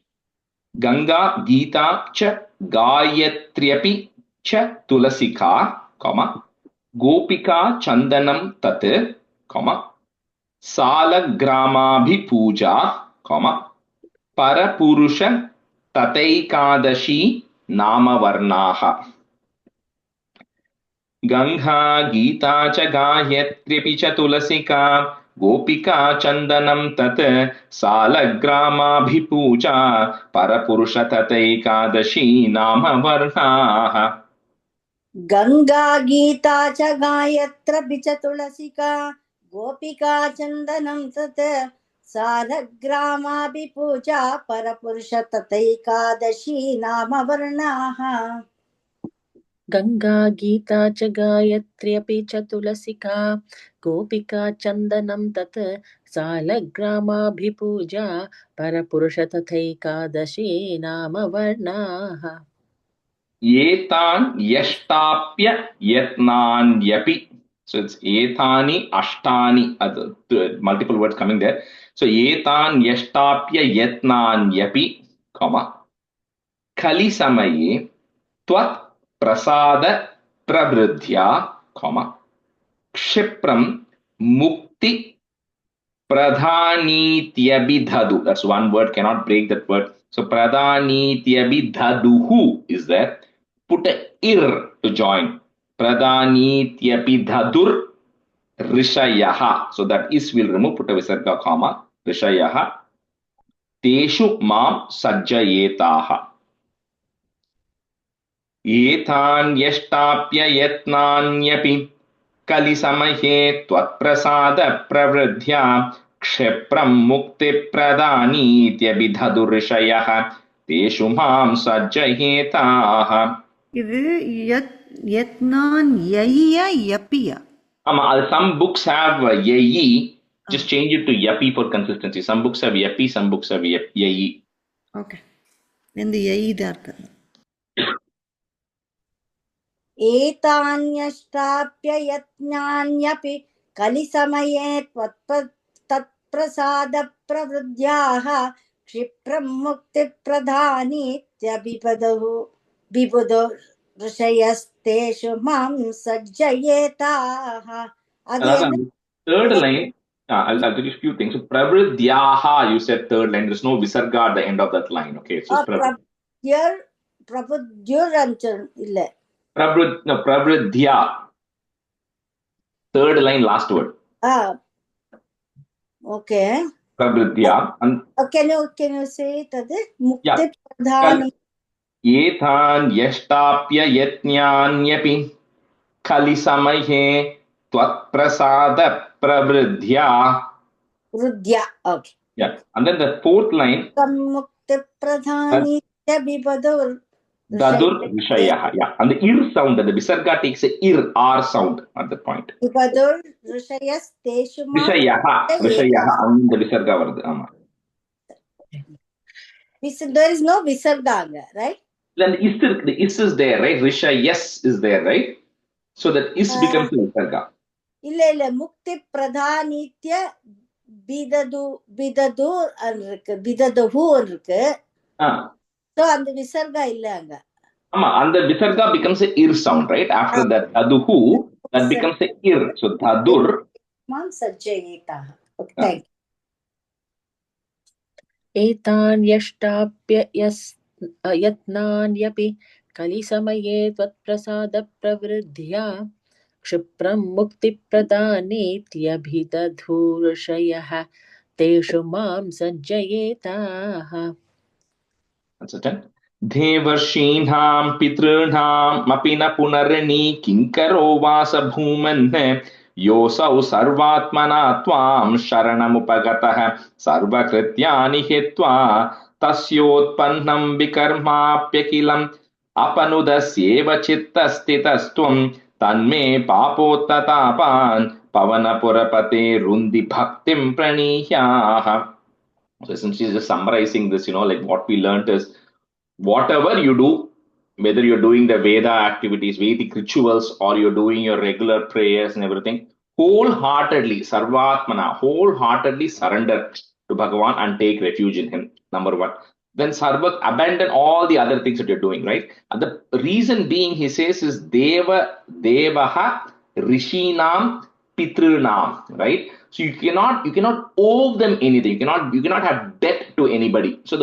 Ganga, Gita, cha, Gayatriyapi, cha, Tulasika, comma, Gopika, Chandanam, tat, comma, Salagrama Puja, comma, Parapurusha, Tataikadashi, Nama Varnaha. Ganga, Gita, cha Gayatriyapi, cha Tulasika, Gopika Chandanam tat Salagrama Puja Parapurusha Tataikadashi Nama Varnaha. Ganga Gita cha Gayatrapi cha Tulasika Gopika Chandanam tat Salagrama Puja Parapurusha Tataikadashi Nama Varnaha. Ganga Gita cha Gayatriyapi cha Tulasika Gopika Chandanam tat Salagrama Puja Parapurusha Tataikadashi Nama Varnaha. Etan Yashtapya Yatnan Yapi. So it's Etani Ashtani, multiple words coming there. So Etan Yashtapya Yatnan Yapi, comma, Kali Samaye Tvat Prasada Prabridhya, comma, Kshipram Mukti Pradhanityabhidhadu. That's one word, cannot break that word. So Pradhanityabhidhaduhu is there. Put a ir to join. Pradhanityabhidhadur Rishayaha. So that is will remove, put a visarga comma, Rishayaha. Teshu mam sajjayetaha. Etan yashtapya yatnanyapi Kali Samahe Tvat Prasada Pravridhya Kshepram Mukti Pradani Tyabhidhadur Rishayaha Teshu mam sajjayetaha. இது யத்னான் யைய யப்பியா? Some books have yayi. Just change it to yapi for consistency. Some books have yapi, some books have yayi. Okay, இந்த யை தான் இருக்கு. एतान्यष्टाप्य यत्नान्यपि कलिसमये तत्प्रसादप्रवृद्ध्याः क्षिप्रं मुक्तिप्रधानीत्यभिपदुः विबुधो ऋषयस्तेषु मां सज्जयेताः. Again, third line, I'll tell you a few things. So, Pravridhyaha, you said third line. There's no visarga at the end of that line. Okay, so Prabhudyur illa. Pravridhya. Third line, last word. Okay. Pravridhya. And can you say that? Mukti pradhanam. Ethan yashtapya yatnyanyapi Kali Samahe Tvat Prasada Pravridhya Rudya. Okay. Yeah. And then the fourth line, Mukti pradhani bibadur Dadur Rishayah. Yeah. And the ir sound, the Visarga takes a ir, R sound at that point. bibadur rishayas teshumam Rishayah, and the Visarga vardu. There is no visarga, right? Then the is is there, right? Risha, yes, is there, right? So that is becomes the Visarga. இல்ல முக்தி பிரதானித்ய பிதது இருக்கு, பிததுஹு இருக்கு. So அந்த விசர்கா இல்ல அங்க. And the Visarga becomes a ir sound, right? After that daduhu, that becomes a ir. So dadur. Mam sajjayeta. Okay, thank you. एतान् यष्टाप्य यत्नान्यपि कलिसमये त्वत्प्रसादप्रवृद्ध्या क्षिप्रं मुक्तिप्रदानेत्यभिदधूर्षयः तेषु मां सज्जयेताः. That's it. Devarshīnām pitrūnām mapina punarani kinkaro vasa bhūmanne yosau sarvatmana tvam sharanamupagataha sarvakrityani hetva tasyotpannam vikarmāpyakilam apanudasyeva chittastitastvam tanme papottatapan pavanapurapate rundi bhaktim pranihyaha. So essentially just summarizing this, like what we learned is whatever you do, whether you're doing the Veda activities, Vedic rituals, or you're doing your regular prayers and everything, wholeheartedly, sarvatmana, wholeheartedly surrender to Bhagavan and take refuge in him, number one. Then sarvat, abandon all the other things that you're doing, right? And the reason being, he says, is devaha rishinam pitrunam, right? So you cannot owe them anything. You cannot have debt to anybody. So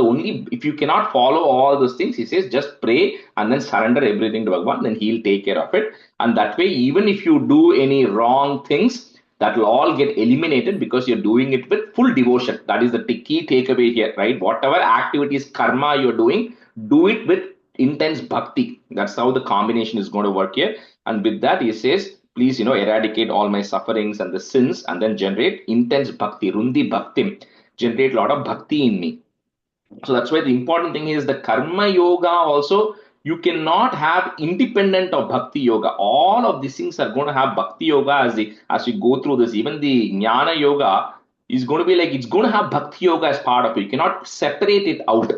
if you cannot follow all those things, he says, just pray and then surrender everything to Bhagavan, then he'll take care of it. And that way, even if you do any wrong things, that will all get eliminated because you're doing it with full devotion. That is the key takeaway here, right? Whatever activities, karma you're doing, do it with intense bhakti. That's how the combination is going to work here. And with that, he says, please, eradicate all my sufferings and the sins and then generate intense bhakti, rundi bhakti, generate a lot of bhakti in me. So that's why the important thing is the karma yoga also, you cannot have independent of bhakti yoga. All of these things are going to have bhakti yoga as we go through this. Even the jnana yoga is going to be it's going to have bhakti yoga as part of it. You cannot separate it out.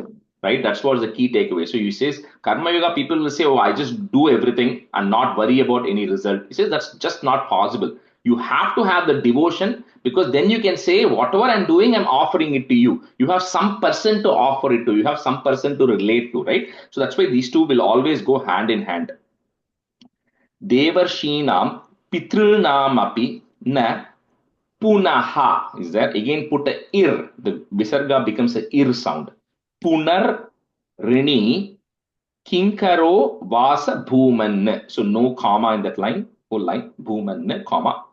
Right? That's what's the key takeaway. So he says, Karma Yoga, people will say, oh, I just do everything and not worry about any result. He says, that's just not possible. You have to have the devotion because then you can say, whatever I'm doing, I'm offering it to you. You have some person to offer it to. You have some person to relate to, right? So that's why these two will always go hand in hand. Devarshinam pitrunam api na punaha is there. Again, put a ir. The visarga becomes a ir sound. Punar rini kinkaro vasa bhuman. So no comma in that line. Whole line. Bhuman, comma.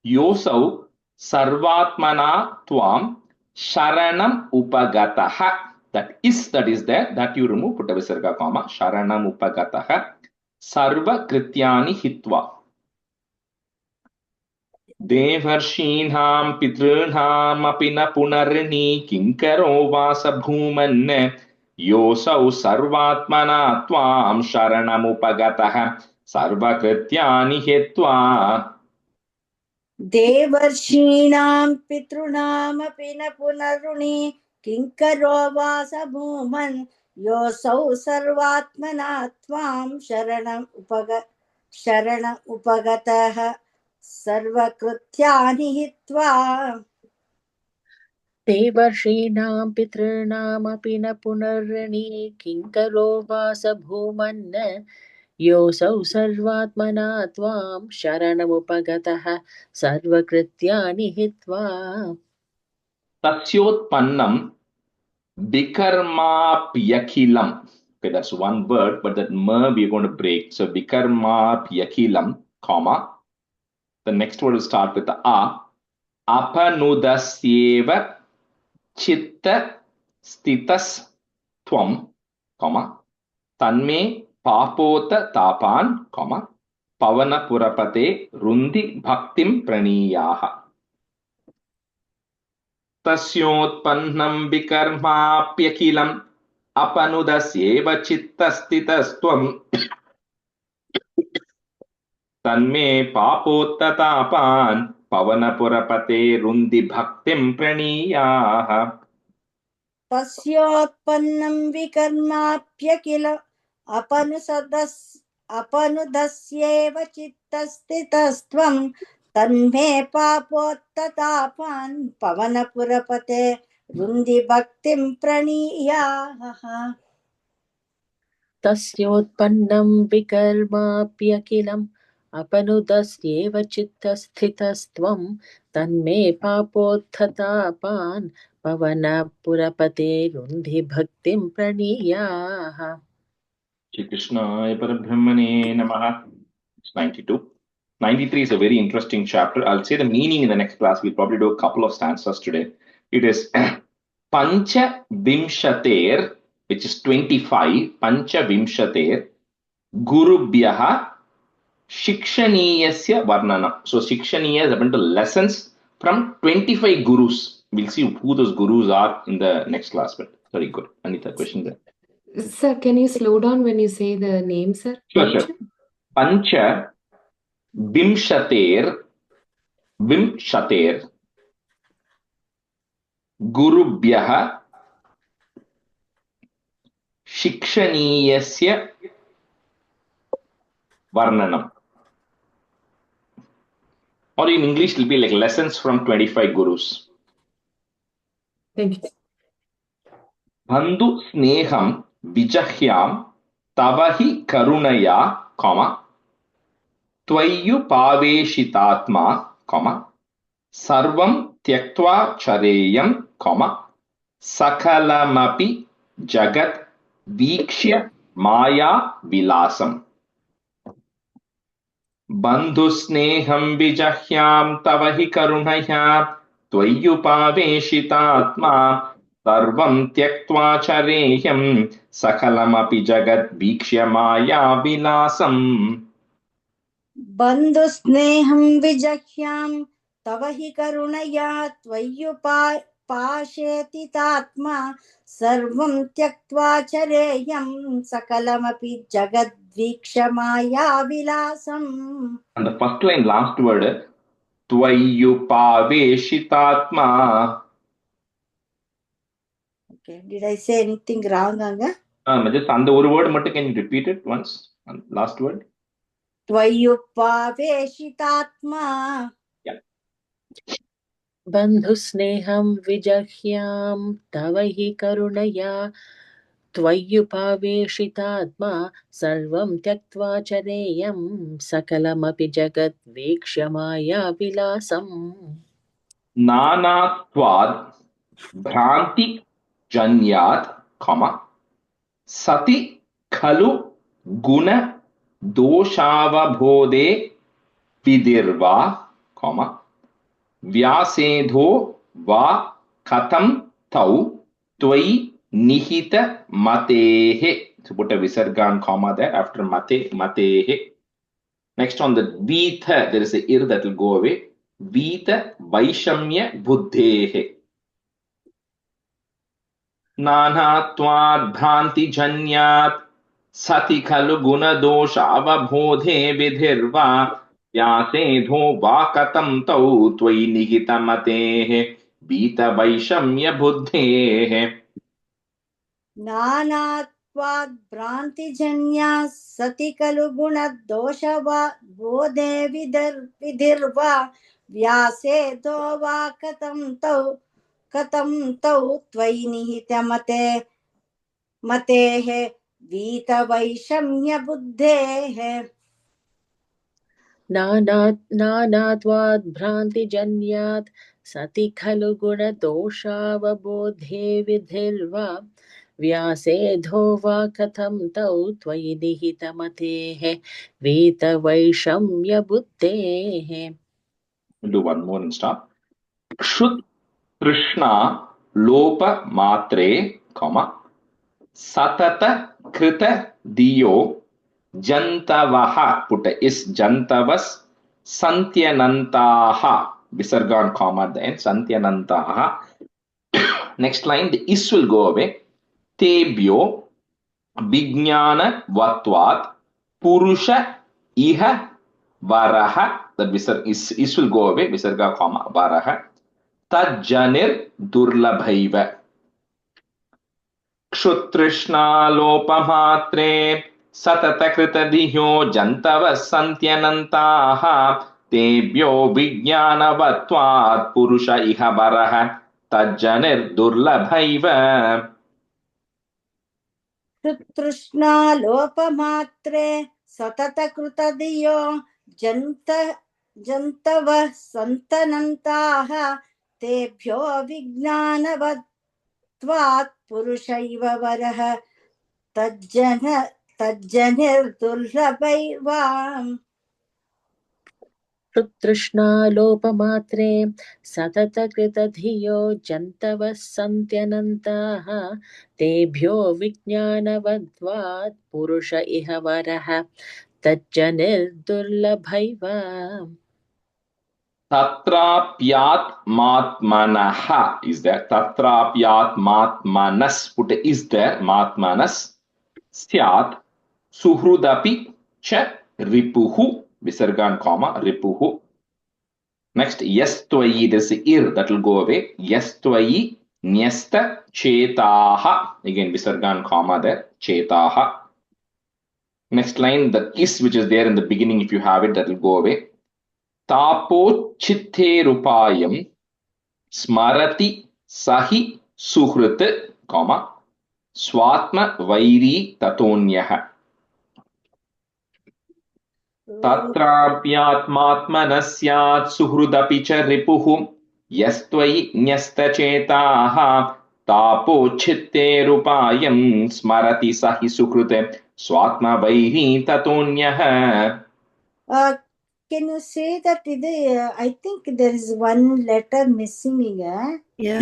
Yosau sarvatmana tvam sharanam upagataha. That is there. That you remove. Put a visarga comma. Sharanam upagataha. Sarva krityani hitva. Devarshīnām pitrūnām apina punarni kinkaro vasa bhuman yosau sarvatmana tvam sharanamupagataha sarvakrityani hetva. Devarshīnām pitrūnām apina punarni kinkaro vasa bhuman yosau sarvatmana tvam sharanam upagataha sarvakrityani hitva. देवर्षीणां पितॄणामपि न पुनर्णी किङ्करो वास भूमन् योऽसौ सर्वात्मना त्वां शरणमुपगतः सर्वकृत्यानि हित्वा. Tasyotpannam vikarmapyakilam. Okay, that's one word, but that ma we're going to break. So vikarmapyakilam, comma. The next word will start with the a. Apanudasyeva chitta stitas tvam, comma. Tanme papota tapan, comma. Pavana purapate rundi bhaktim praniyaha. तस्योत्पन्नं विकर्माप्यखिलम् अपनुदस्येव चित्तस्थितस्त्वम् तन्मे पापोत्ततापान् पवनपुरपते रुन्धि भक्तिं प्रणीयाः तस्योत्पन्नं विकर्माप्यखिल अपनुदस्येव चित्तस्थितस्त्वं तन्मे पापोत्ततापान् पवनपुरपते रुन्धि भक्तिं प्रणीयाः तस्योत्पन्नं विकर्माप्यखिलम् अपनुदस्येव चित्तस्थितस्त्वं तन्मे पापोत्थतापान् पवनपुरपते रुन्धि भक्तिं प्रणीयाः Shri Krishnaya Parabrahmane Namaha. It's 92. 93 is a very interesting chapter. I'll say the meaning in the next class. We'll probably do a couple of stanzas today. It is Pancha Vimshater, which is 25. Pancha Vimshater Gurubhyaha Shikshaniyasya Varnana. So Shikshaniya is about the lessons from 25 gurus. We'll see who those gurus are in the next class. But very good. Anita, question there. Sir, can you slow down when you say the name, sir? Sure. Pancha Vimshater Gurubhyaha Shikshaniyasya Varnanam. Or in English, it will be like lessons from 25 gurus. Thank you. Bandhu sneham vijahyam tavahi karunaya, comma, tvayu paveshitatma, comma, sarvam tyaktva chareyam, comma, sakalamapi jagat vikshya maya vilasam. Bandhu sneham vijahyam tavahi karunaya त्वय्युपावेशितात्मा सर्वं त्यक्त्वा चरेह्यं सकलमपि जगत् वीक्ष्य मायाविलासम् बन्धुस्नेहं विजह्यां तव हि करुणया त्वय्युपाशेतितात्मा सर्वं त्यक्त्वा चरेयं सकलमपि जगद्वीक्ष्य मायाविलासम्. And the first line, last word, त्वय्युपावेशितात्मा. Okay, did I say anything wrong, Anga? Just on the word, can you repeat it once? Last word. त्वय्युपावेशितात्मा. Yeah. बन्धुस्नेहं विजह्यां तव हि करुणया त्वय्युपावेशितात्मा सर्वं त्यक्त्वा चरेयं सकलमपि जगत् वीक्ष्य मायाविलासम्. नानात्वाद् भ्रान्ति जन्यात्, सति खलु गुण दोषावबोधे विधिर्वा, व्यासेधो वा कथं तौ त्वयि निहित matehe. So put a visarga and comma there after matehe. Next on the vita, there is a ir that will go away. Vita vaishamya buddhehe. Nanatvad bhranti janyat sati khalu guna dosha avabodhe vidhirva vyasedho vakatam tau tvai nihita matehe vita vaishamya buddhehe. नानात्वाद् भ्रान्तिजन्या सति खलु गुणदोषवा बोधे विधिर्वा व्यासेतो वा कथं तौ त्वयि निहितमतेः वीतवैषम्यबुद्धेः. नानात्वाद् भ्रान्तिजन्यात् सति खलु गुणदोषावबोधे विधिर्वा व्यासेधो वा कथं तौ त्वयि निहितमतेः वीतवैषम्यबुद्धेः. We'll do one more and stop. Shut Krishna lopa matre, satata krita diyo jantavaha, put a is jantavas santyanantaha, visarga and comma at the end, santyanantaha Next line, the is will go away. Tebhyo Vijnana Vatvat Purusha Iha Varaha. That is will go away. Visarga comma Varaha. Tajjanir Durlabhaiva. Kshutrishna Satatakritadihyo Jantava Santyanantaha Tebhyo Vijnanavatvat Purusha Iha Varaha Tajjanir Durlabhaiva. Trishnā lopamatre Satatakritadihyo Jantava Santanantaha Tebhyo Vijnanavatvat Purushaiva Varaha Tajjanir Durlabhaiva. Trishnālopamatre satatagritadhiyo jantavah santyanantaah tebhyo vijnanavadvat purusha iha varaha tajjanir durlabhaiva. Tatrapyat matmanaha is there. Tatrapyat matmanas. Put a is there. Matmanas. Syat suhrudapi cha ripuhu. Visargan comma ripuhu. Next, yes tvayi. There's a ir that will go away. Yes tvayi nyasta chetaha. Again, visargan comma there. Chetaha. Next line, the is which is there in the beginning, if you have it, that will go away. Tapo chitterupayam smarati sahi suhrit, comma, swatma vairi tatonyah. Tatrapyatmatmanasyat suhrudapi cha ripuhu yastvai nyastachetaha tapo chitterupayam smarati sahi suhrute swatma vairi tatonyah. Can you say that I think there is one letter missing here. Yeah.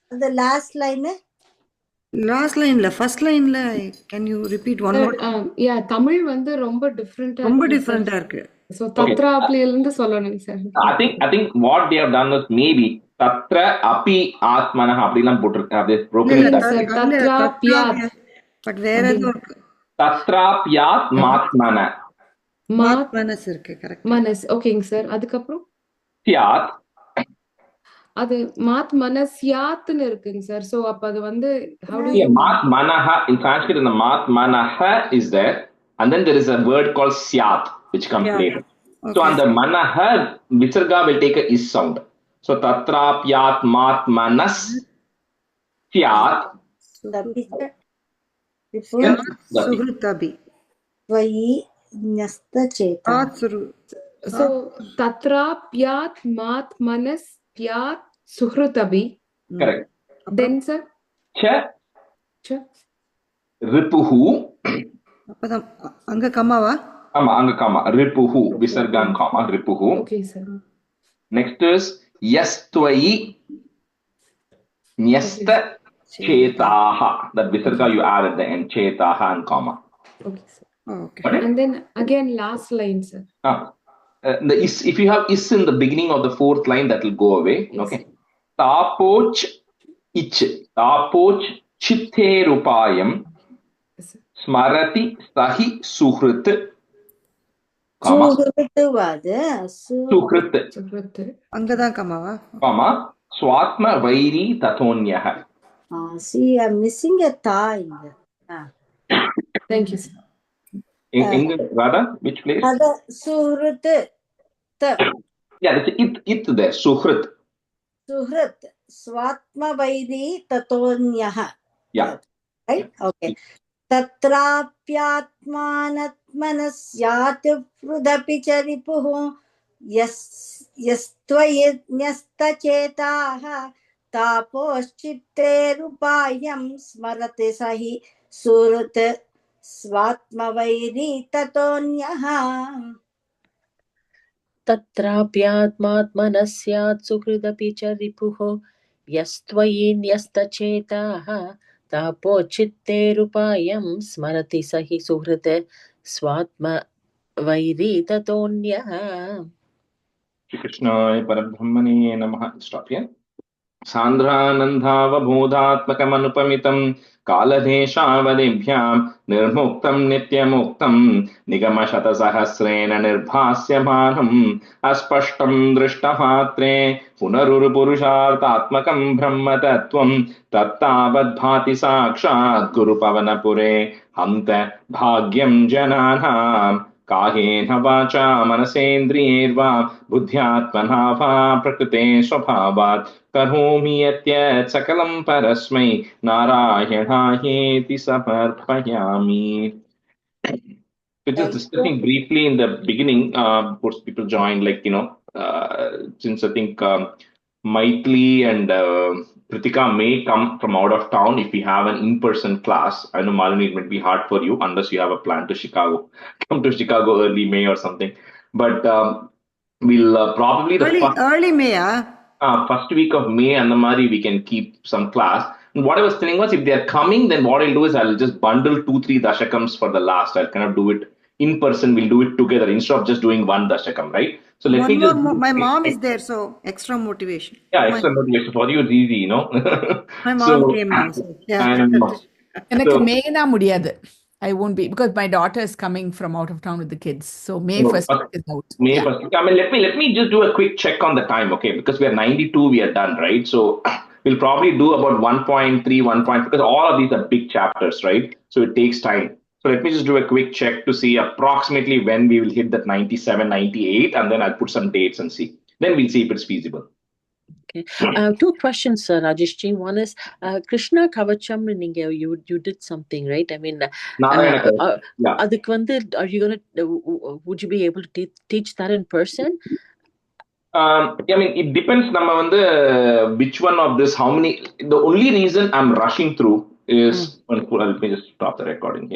The last line. Last line la first line la can you repeat one more time? Yeah, Tamil வந்து ரொம்ப டிஃபரெண்டா ரொம்ப டிஃபரெண்டா இருக்கு. So tatra appliல இருந்து சொல்லணும் sir. I think what they have done is maybe tatra api atmanah அப்படிலாம் போட்டுருக்காங்க. They broken it sir, tatra pyat. But வேற ஏதோ இருக்கு. Tatra pyat matmana. Matmanas இருக்கு correct. Manas. ஓகேங்க சார். அதுக்கு அப்புறம் Pyat. அது matmanasyaத்னு இருக்குங்க சார். So அப்ப அது வந்து how do you matmanaha in Sanskrit, the matmanaha is there, and then there is a word called syat which comes later. Okay. So on the manaha visarga will take a is sound. So tatrapyat matmanas syat suhrutabi vayi nyastacheta. So tatrapyat matmanas pyat suhrutabi. Correct. Then sir cha ripuhu. அப்பதான் அங்க கம்மாவா? ஆமா, அங்க comma ripuhu visargan comma ripuhu. Okay sir. Next is yastvai nyasta chetaha. That visarga you add at the end, chetaha and comma. Okay sir. Okay. And then again last line sir. The is, if you have is in the beginning of the fourth line, that will go away. Yes. Okay. Tapoch ich. Tapoch chitterupayam smarati sahi suhrit. Suhrit. அங்கதான் கம்மாவா? Comma. Swatma vairi tatonyah. See, I'm missing a tha in there. Thank you sir. In Radha, which place? Suhrit. Yeah, that's it there. Suhrit. Suhrit. Swatma vairi tatonyah. Yeah. Right? Okay. Tatrapyatmanatmanasyat prudapi charipuhu yastvaynyastachetaha taposchitterupayam smarate sahi surut swatmavairi tatonyah. Tatrapyatmatmanasyaat suhrudapi cha ripuh yastvai nyastachetaah tapo chitterupayam smarati sahi suhrute swatma vairi tatonyah. Krishna Parabrahmane Namaha. Stop here. सान्द्रानन्दावबोधात्मकमनुपमितं कालदेशावधिभ्यां निर्मुक्तं नित्यमुक्तं निगमशतसहस्रेण निर्भास्यमानम् अस्पष्टं दृष्टमात्रे पुनरुरुपुरुषार्थात्मकं ब्रह्मतत्त्वं तत्तावद्भाति साक्षात् गुरुपवनपुरे हन्त भाग्यं जनानाम् कायेन वाचा मनसेन्द्रियैर्वा बुद्ध्यात्मना वा प्रकृते स्वभावात् करोमि यत् सकलं परस्मै नारायणायेति समर्पयामि. Just discussing briefly in the beginning, of course, people joined, since I think Maitli and Pritika may come from out of town if we have an in-person class. I know, Malini, it might be hard for you unless you have a plan to Chicago. Come to Chicago early May or something. But we'll probably early May, first week of May and the Mari, we can keep some class. And what I was telling was, if they're coming, then what I'll do is I'll just bundle 2-3 dashakams for the last. I'll kind of do it in person. We'll do it together instead of just doing one dashakam, right? So let me just. My mom is there, so extra motivation. Yeah, extra motivation for you is easy, you know. My mom came now. So, yeah. எனக்கு மேனா முடியாது. I won't be, because my daughter is coming from out of town with the kids. So May 1st is out. May 1st. I mean, let me just do a quick check on the time, okay? Because we are 92, we are done, right? So we'll probably do about 1.3, 1. Because all of these are big chapters, right? So it takes time. So let me just do a quick check to see approximately when we will hit that 97, 98, and then I'll put some dates and see. Then we'll see if it's feasible. Okay. 2 questions, Rajeshji. One is Krishna Kavacham, you did something, right? I mean, adukku vandu, are you gonna? Would you be able to teach that in person? I mean, it depends. Which one of this? How many? The only reason I'm rushing through is let me just stop the recording here.